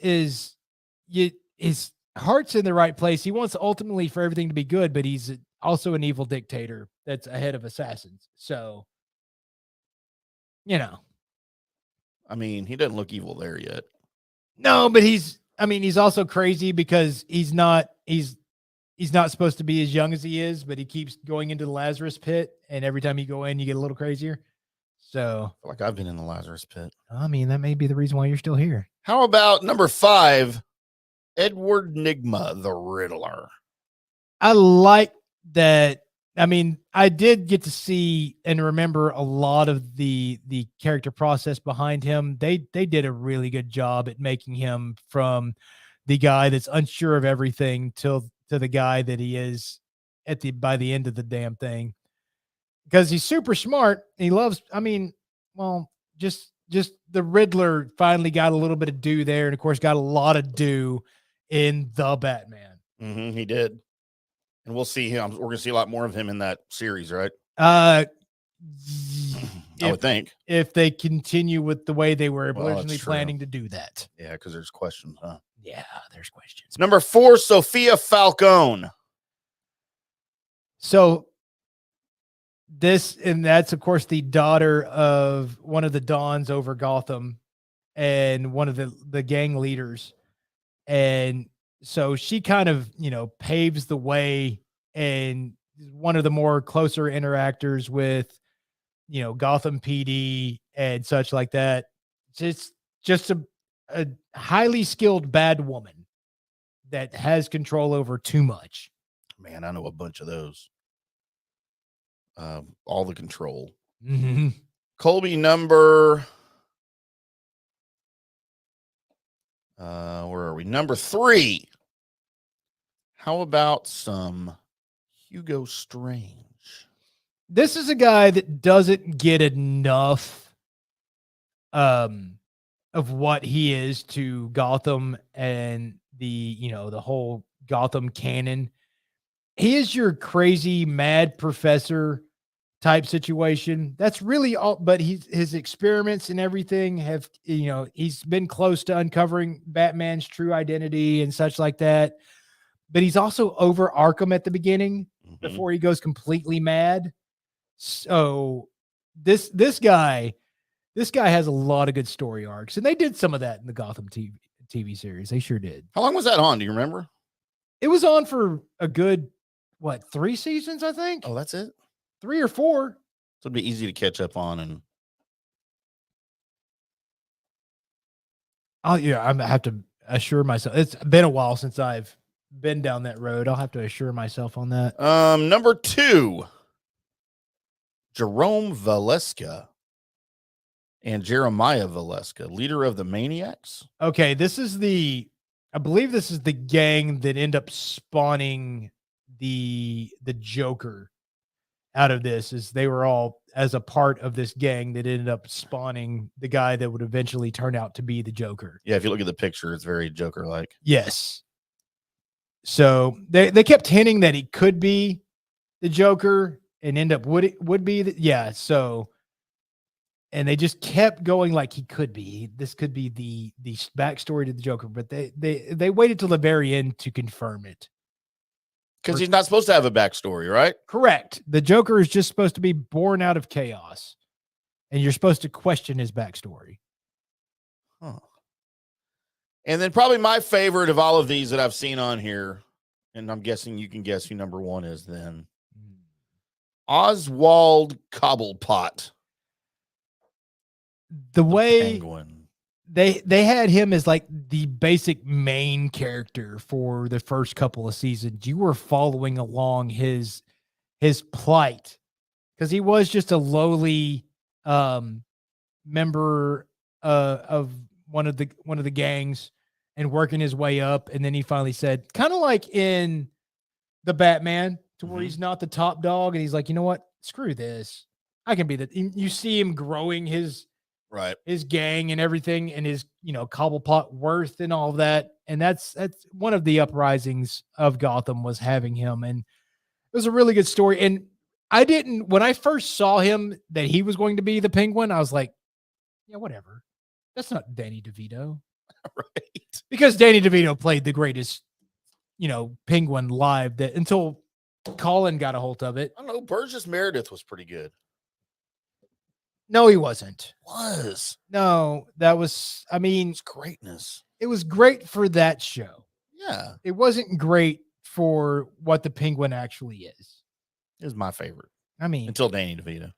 heart's in the right place. He wants ultimately for everything to be good, but he's also an evil dictator that's ahead of assassins. So, I mean, he doesn't look evil there yet. No, but he's also crazy because he's not supposed to be as young as he is, but he keeps going into the Lazarus pit, and every time you go in, you get a little crazier. So, I feel like I've been in the Lazarus pit. I mean, that may be the reason why you're still here. How about number 5, Edward Nygma, the Riddler? I like that. I mean, I did get to see and remember a lot of the character process behind him. They did a really good job at making him from the guy that's unsure of everything to the guy that he is by the end of the damn thing. Because he's super smart. He loves, just the Riddler finally got a little bit of due there, and of course got a lot of due in the Batman. Mm-hmm, he did. And we'll see him. We're going to see a lot more of him in that series, right? I would think. If they continue with the way they were originally true. planning to do that. Yeah, because there's questions, huh? Yeah, there's questions. Number 4, Sophia Falcone. So that's, of course, the daughter of one of the Dons over Gotham and one of the gang leaders. And so she kind of, paves the way and one of the more closer interactors with, Gotham PD and such like that. Just a highly skilled bad woman that has control over too much. Man, I know a bunch of those. All the control. Mm-hmm. Colby, number... where are we? Number 3. How about some Hugo Strange? This is a guy that doesn't get enough of what he is to Gotham and the whole Gotham canon. He is your crazy mad professor type situation. That's really all, but his experiments and everything have, he's been close to uncovering Batman's true identity and such like that. But he's also over Arkham at the beginning before he goes completely mad. So this guy has a lot of good story arcs, and they did some of that in the Gotham TV series. They sure did. How long was that on? Do you remember? It was on for a good 3 seasons, I think. Oh, that's it. 3 or 4. So it'd be easy to catch up on. And I have to assure myself. It's been a while since I've been down that road. I'll have to assure myself on that. Number 2, Jerome Valeska and Jeremiah Valeska, leader of the Maniacs. Okay, I believe this is the gang that end up spawning the Joker out of this. Is they were all as a part of this gang that ended up spawning the guy that would eventually turn out to be the Joker. Yeah, if you look at the picture, it's very Joker-like. Yes. So they kept hinting that he could be the Joker and end up would be yeah. So, and they just kept going like he could be. This could be the backstory to the Joker, but they waited till the very end to confirm it. Because he's not supposed to have a backstory, right? Correct. The Joker is just supposed to be born out of chaos, and you're supposed to question his backstory. Huh. And then probably my favorite of all of these that I've seen on here, and I'm guessing you can guess who number 1 is then. Oswald Cobblepot. The way Penguin. they had him as like the basic main character for the first couple of seasons. You were following along his plight because he was just a lowly member of one of the gangs and working his way up, and then he finally said, kind of like in the Batman, to where he's not the top dog, and he's like, you know what? Screw this. I can be the. You see him growing his gang and everything, and his Cobblepot worth and all of that, and that's one of the uprisings of Gotham was having him, and it was a really good story. And I didn't when I first saw him that he was going to be the Penguin, I was like, yeah, whatever. That's not Danny DeVito, right? Because Danny DeVito played the greatest, Penguin live that until Colin got a hold of it. I don't know. Burgess Meredith was pretty good. No, he wasn't. No, that was, it's greatness. It was great for that show. Yeah. It wasn't great for what the Penguin actually is. It was my favorite. Until Danny DeVito.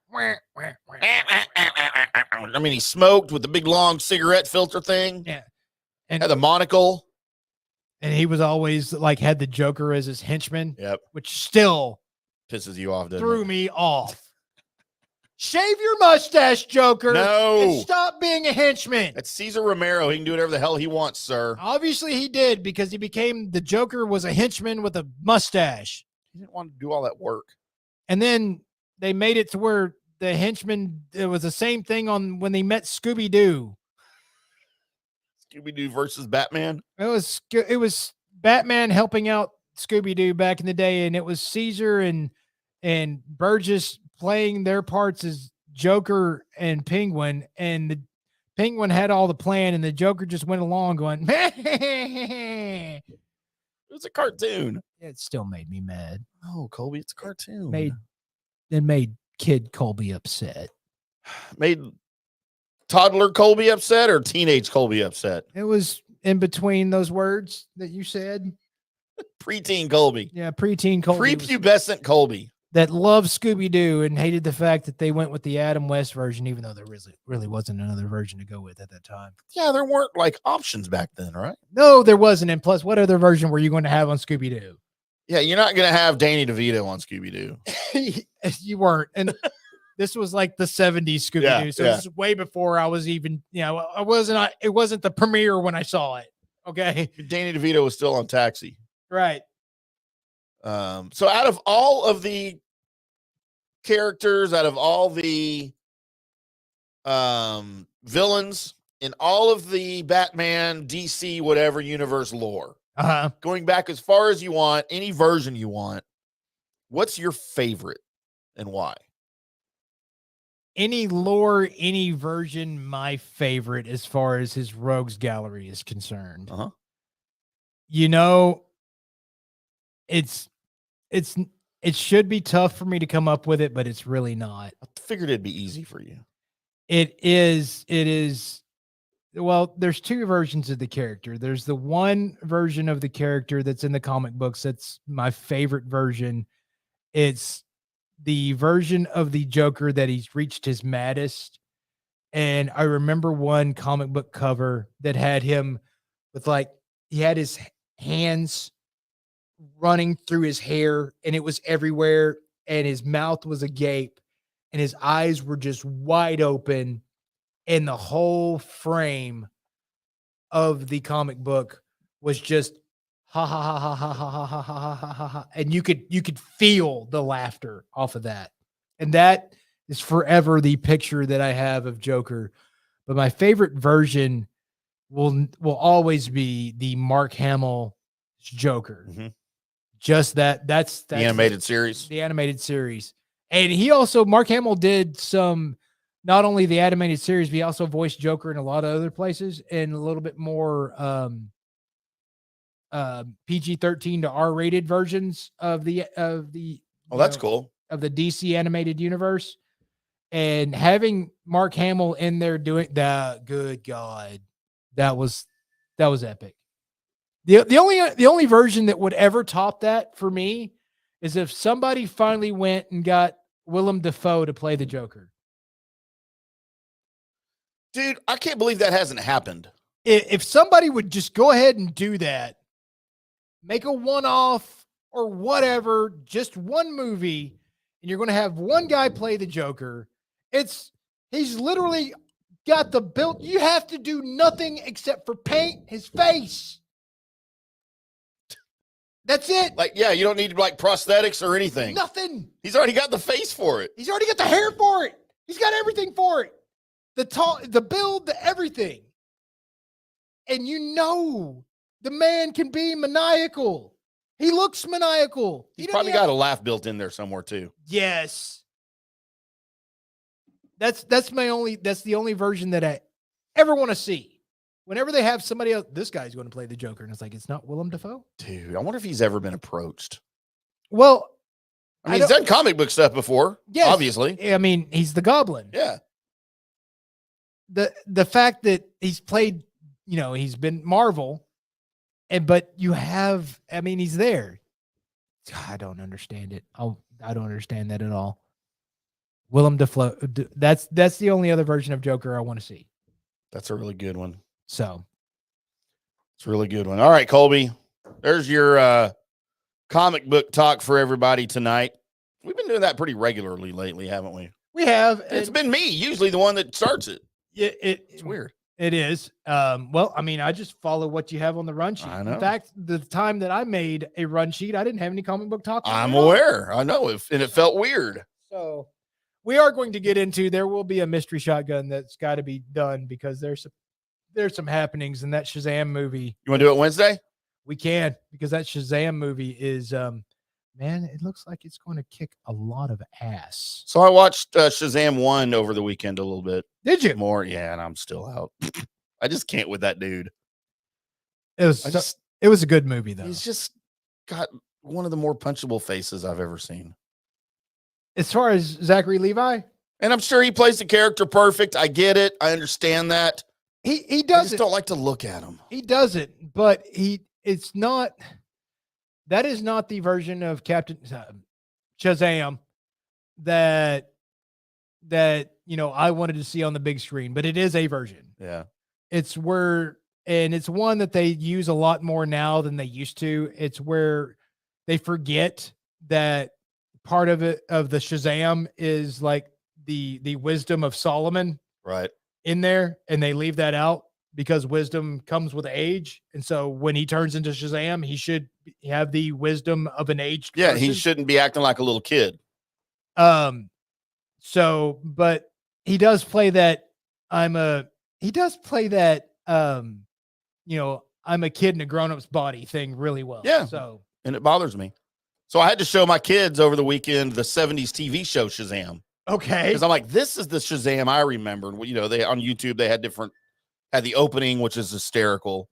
He smoked with the big long cigarette filter thing. Yeah. And had the monocle. And he was always like had the Joker as his henchman. Yep. Which still pisses you off, doesn't threw it? me off. Shave your mustache, Joker. No. And stop being a henchman. That's Cesar Romero. He can do whatever the hell he wants, sir. Obviously he did, because he became the Joker was a henchman with a mustache. He didn't want to do all that work. And then they made it to where the henchman, it was the same thing on when they met Scooby-Doo. Scooby-Doo versus Batman. It was Batman helping out Scooby-Doo back in the day, and it was Caesar and Burgess playing their parts as Joker and Penguin, and the Penguin had all the plan, and the Joker just went along going, it was a cartoon. It still made me mad. Oh, Colby, it's a cartoon. Made kid Colby upset. Made toddler Colby upset or teenage Colby upset? It was in between those words that you said. Preteen Colby. Yeah, preteen Colby. Prepubescent Colby. That loved Scooby-Doo and hated the fact that they went with the Adam West version, even though there really wasn't another version to go with at that time. Yeah, there weren't options back then, right? No, there wasn't. And plus, what other version were you going to have on Scooby-Doo? Yeah, you're not going to have Danny DeVito on Scooby-Doo. You weren't. And this was like the 70s Scooby-Doo. So this is way before I was even, it wasn't the premiere when I saw it. Okay. Danny DeVito was still on Taxi. Right. So out of all of the characters, out of all the villains in all of the Batman, DC, whatever universe lore, going back as far as you want, any version you want, what's your favorite and why? Any lore, any version, my favorite as far as his rogues gallery is concerned. It should be tough for me to come up with it, but it's really not. I figured it'd be easy for you. It is. Well, there's two versions of the character. There's the one version of the character that's in the comic books. That's my favorite version. It's the version of the Joker that he's reached his maddest. And I remember one comic book cover that had him with he had his hands running through his hair and it was everywhere, and his mouth was agape and his eyes were just wide open, and the whole frame of the comic book was just ha ha ha ha ha ha ha ha ha ha ha ha, and you could feel the laughter off of that. And that is forever the picture that I have of Joker. But my favorite version will always be the Mark Hamill Joker. Just that's the animated series. The animated series. And he also, Mark Hamill did not only the animated series, but he also voiced Joker in a lot of other places, and a little bit more PG-13 to R-rated versions of the that's cool. Of the DC animated universe. And having Mark Hamill in there doing that, good God, that was epic. The only version that would ever top that for me is if somebody finally went and got Willem Dafoe to play the Joker. Dude, I can't believe that hasn't happened. If somebody would just go ahead and do that, make a one-off or whatever, just one movie, and you're going to have one guy play the Joker. He's literally got the built. You have to do nothing except for paint his face. That's it. Like, yeah, you don't need like prosthetics or anything. Nothing. He's already got the face for it. He's already got the hair for it. He's got everything for it. The build, the everything. And the man can be maniacal. He looks maniacal. He's probably got a laugh built in there somewhere too. Yes. That's the only version that I ever want to see. Whenever they have somebody else, this guy's going to play the Joker, and it's like, it's not Willem Dafoe. Dude, I wonder if he's ever been approached. Well, I mean, he's done comic book stuff before. Yes, obviously. I mean, he's the Goblin. Yeah. The fact that he's played, he's been Marvel, but he's there. I don't understand it. I don't understand that at all. Willem Dafoe. That's the only other version of Joker I want to see. That's a really good one. So it's a really good one. All right, Colby, there's your comic book talk for everybody tonight. We've been doing that pretty regularly lately, haven't we? We have. It's been me, usually the one that starts it. It's weird. It is. Well, I mean, I just follow what you have on the run sheet. I know. In fact, the time that I made a run sheet, I didn't have any comic book talk. I'm aware. I know. And it felt weird. So we are going to get into, there will be a mystery shotgun that's got to be done because there's some happenings in that Shazam movie. You want to do it Wednesday? We can, because that Shazam movie is, man, it looks like it's going to kick a lot of ass. So I watched Shazam 1 over the weekend a little bit. Did you? More, yeah, and I'm still out. I just can't with that dude. It was a good movie, though. He's just got one of the more punchable faces I've ever seen. As far as Zachary Levi? And I'm sure he plays the character perfect. I get it. I understand that. He does. I just don't like to look at him. He does it, but it's not. That is not the version of Captain Shazam that I wanted to see on the big screen. But it is a version. Yeah, it's one that they use a lot more now than they used to. It's where they forget that part of the Shazam is like the wisdom of Solomon, right? In there, and they leave that out because wisdom comes with age. And so when he turns into Shazam, he should have the wisdom of an aged person. He shouldn't be acting like a little kid. So, but he does play that I'm a kid in a grown-up's body thing really well. Yeah. So, and it bothers me. So I had to show my kids over the weekend the 70s TV show Shazam. Okay. Because I'm like, this is the Shazam I remember. They on YouTube, they had the opening, which is hysterical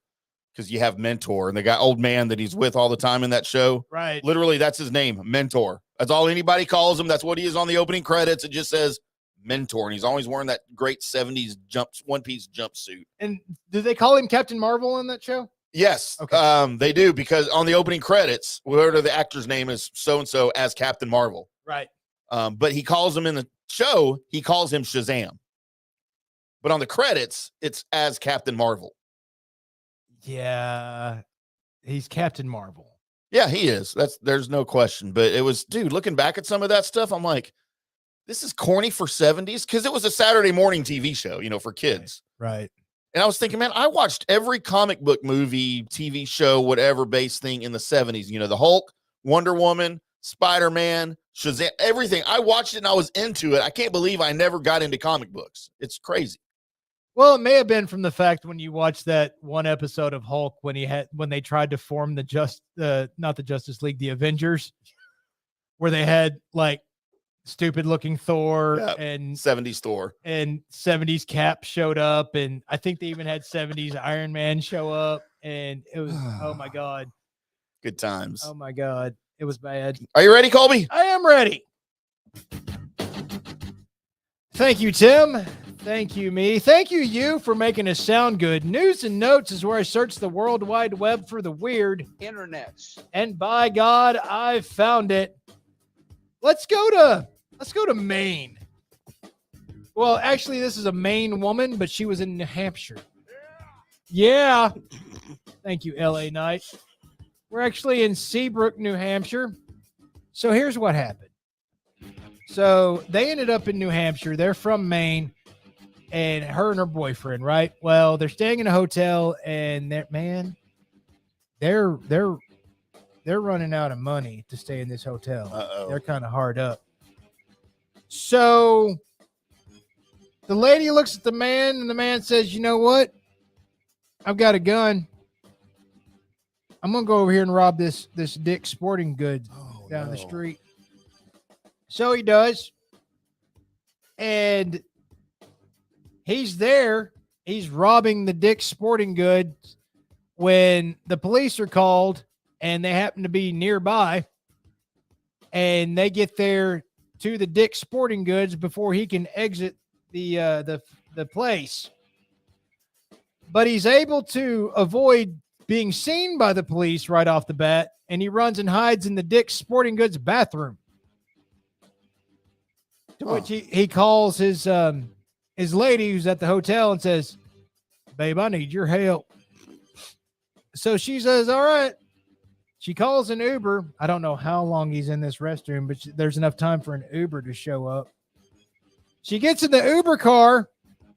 because you have Mentor and the guy, old man that he's with all the time in that show. Right. Literally, that's his name, Mentor. That's all anybody calls him. That's what he is on the opening credits. It just says Mentor. And he's always wearing that great 70s one-piece jumpsuit. And do they call him Captain Marvel in that show? Yes. Okay. They do, because on the opening credits, whoever the actor's name is, so-and-so as Captain Marvel. Right. But he calls him in the show, he calls him Shazam. But on the credits, it's as Captain Marvel. Yeah. He's Captain Marvel. Yeah, he is. There's no question. But it was, dude, looking back at some of that stuff, I'm like, this is corny for 70s, because it was a Saturday morning TV show, for kids. Right. And I was thinking, man, I watched every comic book movie, TV show, whatever based thing in the 70s. The Hulk, Wonder Woman, Spider-Man, Shazam, everything. I watched it and I was into it. I can't believe I never got into comic books. It's crazy. Well, it may have been from the fact when you watched that one episode of Hulk when they tried to form not the Justice League, the Avengers, where they had like stupid looking Thor and 70s Thor and 70s Cap showed up, and I think they even had 70s Iron Man show up, and it was oh my god, good times. Oh my god, it was bad. Are you ready, Colby? I am ready. Thank you, Tim. Thank you, me. Thank you for making us sound good. News and Notes is where I search the World Wide Web for the weird. Internets. And by God, I found it. Let's go to Maine. Well, actually, this is a Maine woman, but she was in New Hampshire. Yeah. Thank you, LA Knight. We're actually in Seabrook, New Hampshire. So here's what happened. So they ended up in New Hampshire. They're from Maine. And her and her boyfriend, right? Well, they're staying in a hotel, and they're they're running out of money to stay in this hotel. Uh-oh. They're kind of hard up. So the lady looks at the man, and the man says, "You know what? I've got a gun. I'm gonna go over here and rob this Dick's Sporting Goods down the street." So he does, and he's there. He's robbing the Dick's Sporting Goods when the police are called, and they happen to be nearby, and they get there to the Dick's Sporting Goods before he can exit the place. But he's able to avoid being seen by the police right off the bat, and he runs and hides in the Dick's Sporting Goods bathroom. To which he calls his lady who's at the hotel and says, "Babe, I need your help." So she says, "All right." She calls an Uber. I don't know how long he's in this restroom, but there's enough time for an Uber to show up. She gets in the Uber car,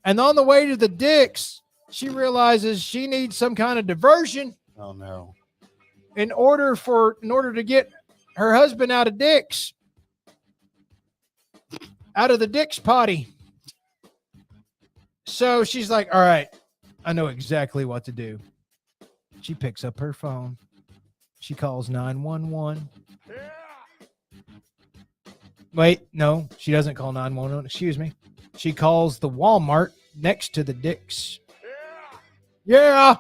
and on the way to the Dick's, she realizes she needs some kind of diversion. Oh no! In order to get her husband out of Dick's, out of the Dick's potty. So she's like, "All right, I know exactly what to do." She picks up her phone. She calls 911. Wait, no, she doesn't call 911. Excuse me. She calls the Walmart next to the Dick's. Yeah.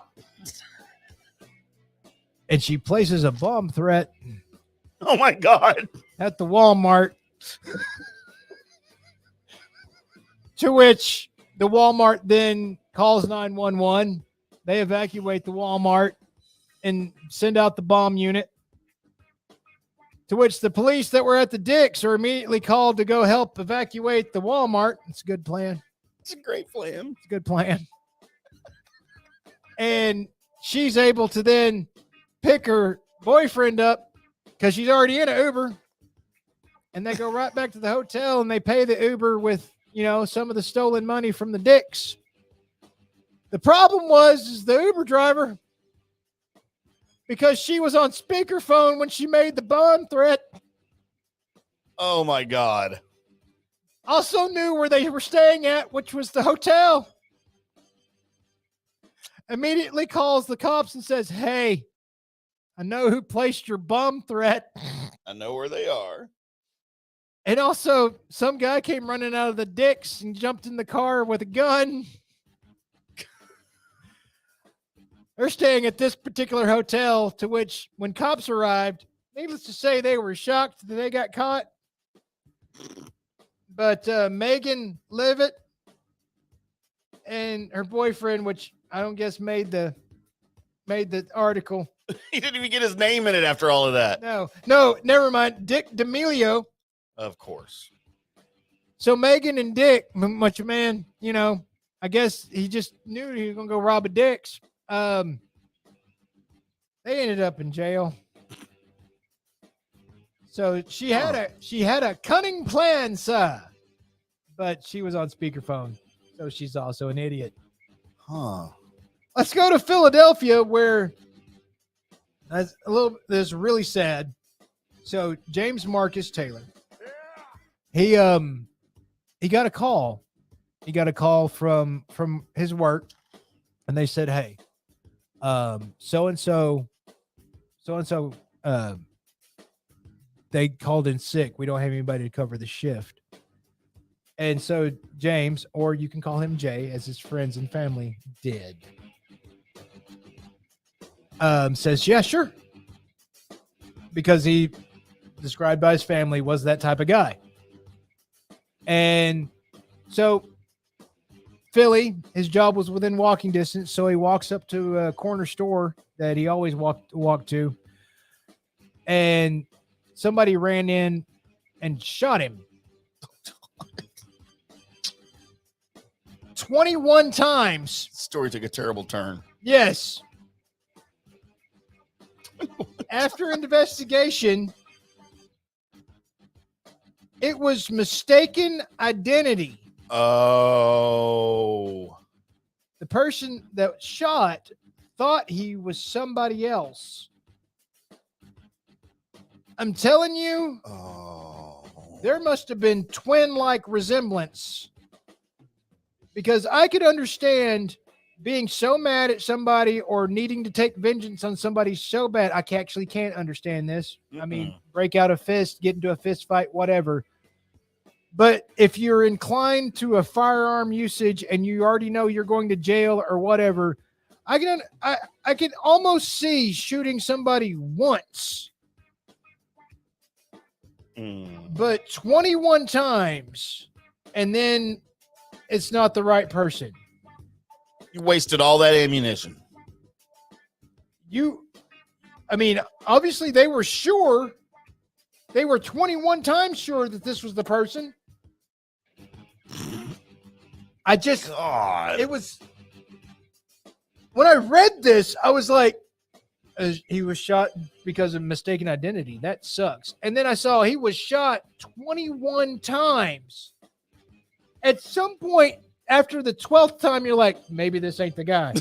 And she places a bomb threat. Oh my God. At the Walmart. To which the Walmart then calls 911. They evacuate the Walmart and send out the bomb unit. To which the police that were at the Dick's are immediately called to go help evacuate the Walmart. It's a good plan. It's a great plan. It's a good plan. And she's able to then pick her boyfriend up because she's already in an Uber. And they go right back to the hotel and they pay the Uber with, some of the stolen money from the Dick's. The problem is the Uber driver, because she was on speakerphone when she made the bomb threat. Oh my God. Also knew where they were staying at, which was the hotel. Immediately calls the cops and says, "Hey, I know who placed your bomb threat. I know where they are." And also, some guy came running out of the Dick's and jumped in the car with a gun. They're staying at this particular hotel, to which when cops arrived, needless to say, they were shocked that they got caught. But Megan Levitt and her boyfriend, which I don't guess made the article. He didn't even get his name in it after all of that. No, never mind. Dick D'Amelio. Of course. So Megan and Dick, much a man, I guess he just knew he was going to go rob a Dick's. They ended up in jail. So she had a cunning plan, sir, but she was on speakerphone, so she's also an idiot. Huh. Let's go to Philadelphia, where that's really sad. So James Marcus Taylor, he got a call. He got a call from his work, and they said, "Hey, so and so, they called in sick. We don't have anybody to cover the shift." And so James, or you can call him Jay, as his friends and family did, says, "Yeah, sure," because he, described by his family, was that type of guy. And so Philly, his job was within walking distance, so he walks up to a corner store that he always walked to, and somebody ran in and shot him 21 times. Story took a terrible turn. Yes. After investigation, it was mistaken identity. Oh. The person that shot thought he was somebody else. I'm telling you, there must have been twin-like resemblance, because I could understand being so mad at somebody or needing to take vengeance on somebody so bad. I actually can't understand this. I mean, break out a fist, get into a fist fight, whatever. But if you're inclined to a firearm usage and you already know you're going to jail or whatever, I can almost see shooting somebody once. But 21 times, and then it's not the right person. You wasted all that ammunition. Obviously they were sure. They were 21 times sure that this was the person. It was, when I read this, I was like, he was shot because of mistaken identity. That sucks. And then I saw he was shot 21 times. At some point after the 12th time, you're like, maybe this ain't the guy. I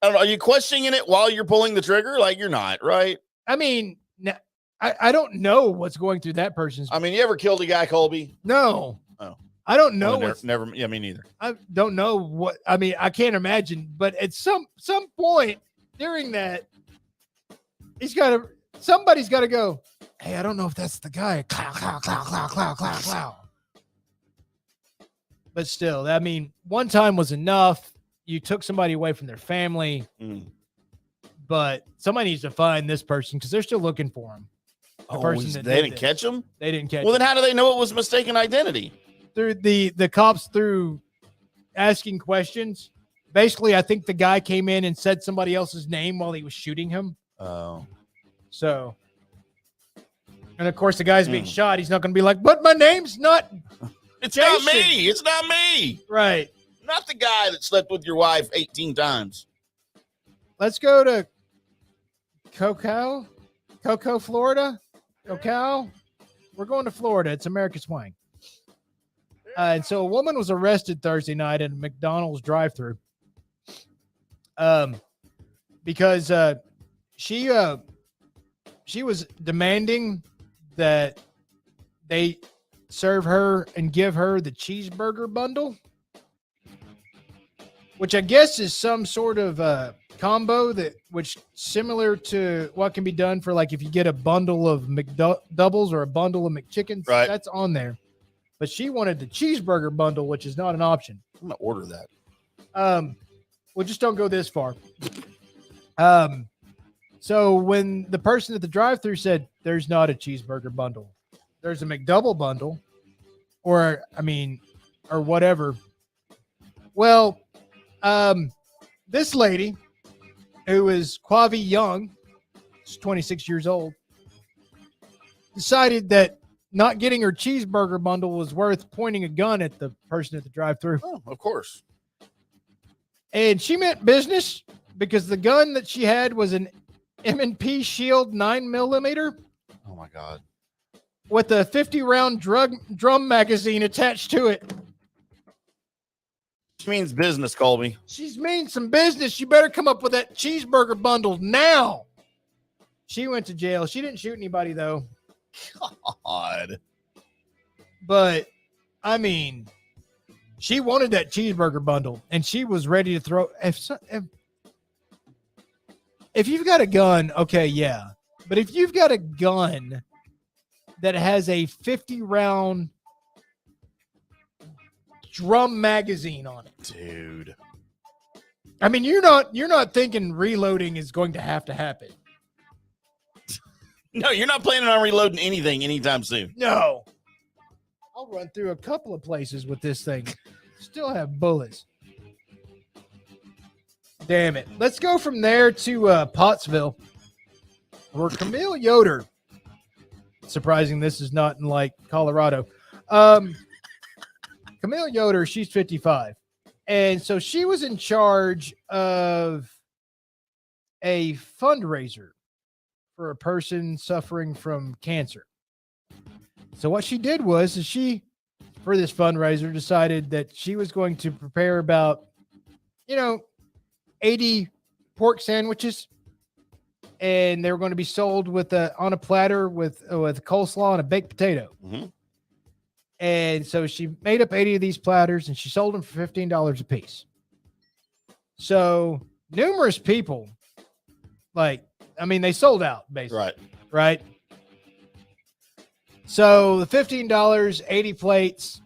don't know. Are you questioning it while you're pulling the trigger? Like, you're not, right? I mean, I don't know what's going through that person's. I mean, you ever killed a guy, Colby? No. Oh. I don't know. Never. Yeah, me neither. I don't know what. I mean, I can't imagine. But at some point during that, somebody's got to go, hey, I don't know if that's the guy. Clow. But still, I mean, one time was enough. You took somebody away from their family. But somebody needs to find this person because they're still looking for him. They didn't catch him? They didn't catch him. Well, then how do they know it was mistaken identity? Through the cops, through asking questions. Basically, I think the guy came in and said somebody else's name while he was shooting him. Oh. So, and of course, the guy's being shot. He's not going to be like, but my name's not. It's not me. It's not me. Right. Not the guy that slept with your wife 18 times. Let's go to Cocoa, Florida. Cocoa. We're going to Florida. It's America's Swing. And so a woman was arrested Thursday night at a McDonald's drive-thru because she was demanding that they serve her and give her the cheeseburger bundle, which I guess is some sort of combo which similar to what can be done for, like, if you get a bundle of McDoubles or a bundle of McChickens, right? That's on there. But she wanted the cheeseburger bundle, which is not an option. I'm gonna order that. Well, just don't go this far. So when the person at the drive-thru said, "There's not a cheeseburger bundle, there's a McDouble bundle," or whatever. Well, this lady, who is Quavi Young, she's 26 years old, decided that not getting her cheeseburger bundle was worth pointing a gun at the person at the drive-thru. Oh, of course. And she meant business because the gun that she had was an M&P Shield 9mm. Oh my God. With a 50-round drum magazine attached to it. She means business, Colby. She's mean some business. You better come up with that cheeseburger bundle now. She went to jail. She didn't shoot anybody, though. God. But, I mean, she wanted that cheeseburger bundle, and she was ready to throw. If you've got a gun, okay, yeah. But if you've got a gun that has a 50-round drum magazine on it, dude. I mean, you're not thinking reloading is going to happen. No, you're not planning on reloading anything anytime soon. No. I'll run through a couple of places with this thing. Still have bullets. Damn it. Let's go from there to Pottsville, where Camille Yoder, surprising this is not in, like, Colorado. Camille Yoder, she's 55. And so she was in charge of a fundraiser for a person suffering from cancer. So what she did was she, for this fundraiser, decided that she was going to prepare about, 80 pork sandwiches and they were going to be sold on a platter with coleslaw and a baked potato. Mm-hmm. And so she made up 80 of these platters, and she sold them for $15 a piece. So numerous people, they sold out basically. Right. So the $15, 80 plates.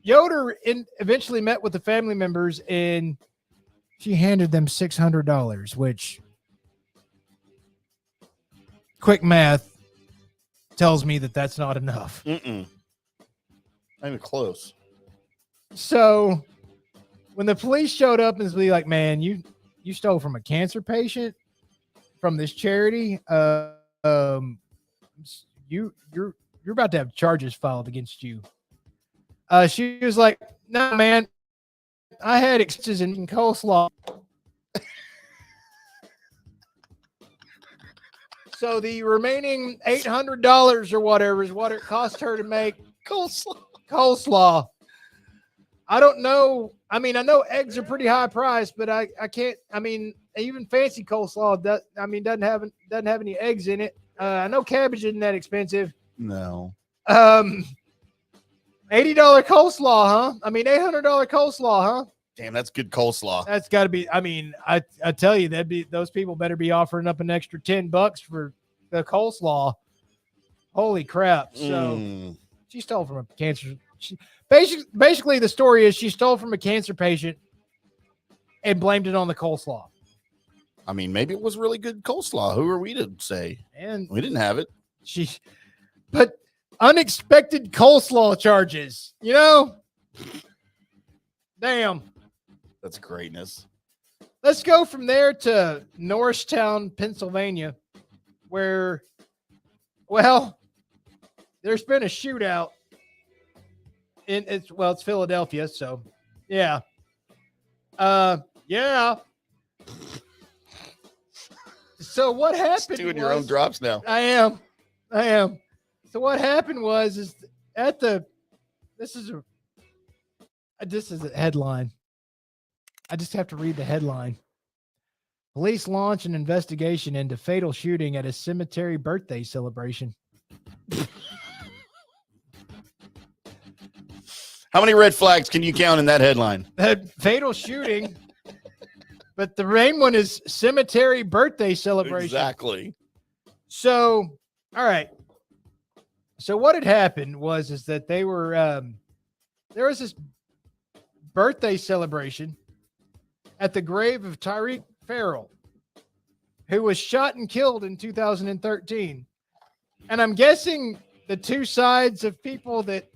Yoder eventually met with the family members, and she handed them $600, which quick math tells me that that's not enough. Not even close. So when the police showed up and was like, man, you stole from a cancer patient from this charity, you're about to have charges filed against you. She was like, no, man, I had expenses in coleslaw. So the remaining $800 or whatever is what it cost her to make coleslaw. I don't know. I mean, I know eggs are pretty high priced, but I can't. I mean, even fancy coleslaw doesn't have any eggs in it. I know cabbage isn't that expensive. No. $80 coleslaw, huh? I mean, $800 coleslaw, huh? Damn, that's good coleslaw. That's got to be. I mean, I tell you, those people better be offering up an extra $10 for the coleslaw. Holy crap! So she stole from a cancer. Basically, the story is she stole from a cancer patient and blamed it on the coleslaw. I mean, maybe it was really good coleslaw. Who are we to say? And we didn't have it. But unexpected coleslaw charges. Damn. That's greatness. Let's go from there to Norristown, Pennsylvania, where, there's been a shootout. It's Philadelphia, so yeah. Yeah. So what happened? Just doing your own drops now. I am. So what happened is this is a headline. I just have to read the headline. Police launch an investigation into fatal shooting at a cemetery birthday celebration. How many red flags can you count in that headline? Fatal shooting, but the main one is cemetery birthday celebration. Exactly. So, all right. So what had happened is that they were there was this birthday celebration at the grave of Tyreek Farrell, who was shot and killed in 2013. And I'm guessing the two sides of people that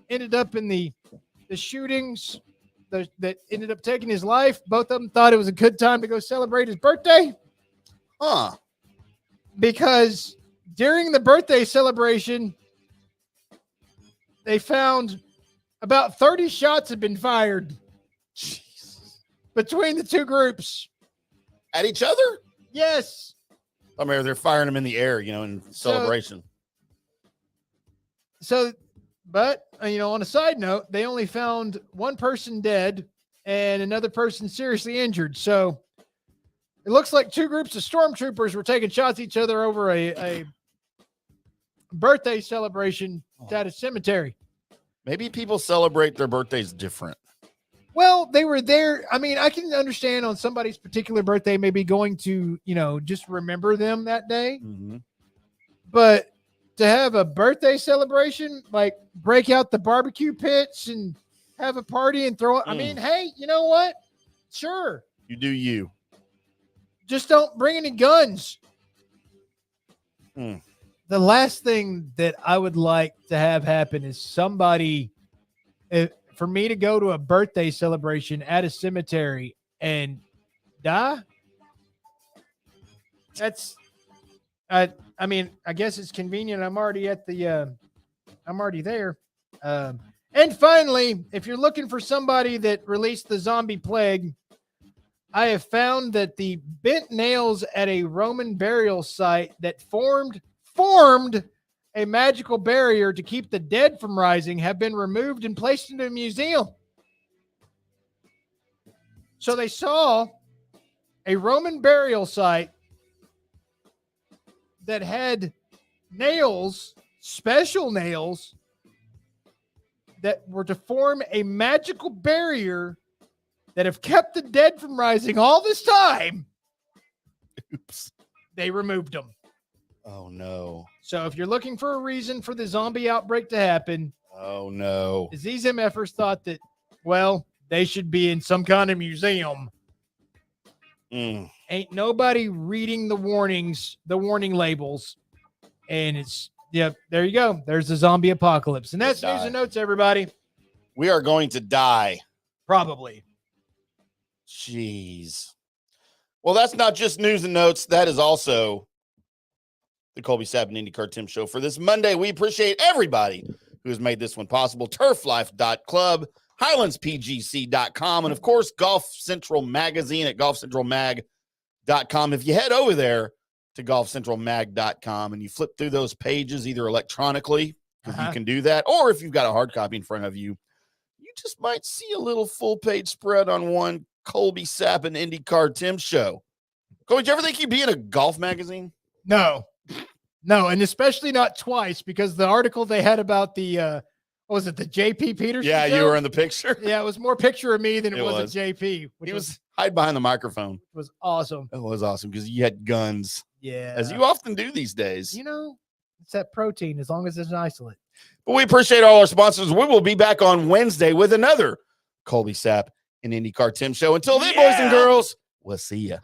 ended up in the shootings that ended up taking his life, both of them thought it was a good time to go celebrate his birthday. Huh. Because during the birthday celebration, they found about 30 shots had been fired. Jesus. Between the two groups. At each other? Yes. I mean, they're firing them in the air, in celebration. But, on a side note, they only found one person dead and another person seriously injured. So it looks like two groups of stormtroopers were taking shots at each other over a birthday celebration at a cemetery. Maybe people celebrate their birthdays different. Well, they were there. I mean, I can understand on somebody's particular birthday, maybe going to, just remember them that day. Mm-hmm. But to have a birthday celebration, like break out the barbecue pits and have a party and throw it. I mean, hey, you know what? Sure. You do you. Just don't bring any guns. The last thing that I would like to have happen is for me to go to a birthday celebration at a cemetery and die. That's, I mean, I guess it's convenient. I'm already there. And finally, if you're looking for somebody that released the zombie plague, I have found that the bent nails at a Roman burial site that formed a magical barrier to keep the dead from rising have been removed and placed into a museum. So they saw a Roman burial site that had nails, special nails, that were to form a magical barrier that have kept the dead from rising all this time. Oops. They removed them. Oh, no. So if you're looking for a reason for the zombie outbreak to happen, Oh, no. these MFers thought that, well, they should be in some kind of museum. Ain't nobody reading the warning labels. And it's, there you go. There's the zombie apocalypse. And that's news and notes, everybody. We are going to die. Probably. Jeez. Well, that's not just news and notes. That is also the Colby Sapp and IndyCar Tim show for this Monday. We appreciate everybody who has made this one possible. Turflife.club, HighlandsPGC.com, and of course, Golf Central Magazine at GolfCentralMag.com. If you head over there to GolfCentralMag.com and you flip through those pages either electronically, because you can do that, or if you've got a hard copy in front of you, you just might see a little full page spread on one Colby Sapp and IndyCar Tim show. Colby, did you ever think you'd be in a golf magazine? No, and especially not twice, because the article they had about the, what was it, the JP Peterson Yeah, show? you were in the picture. Yeah, it was more picture of me than it was a JP. He was hide behind the microphone. It was awesome. It was awesome because you had guns. Yeah. As you often do these days. You know, it's that protein as long as it's an isolate. But we appreciate all our sponsors. We will be back on Wednesday with another Colby Sapp and IndyCar Tim show. Until then, boys and girls, we'll see you.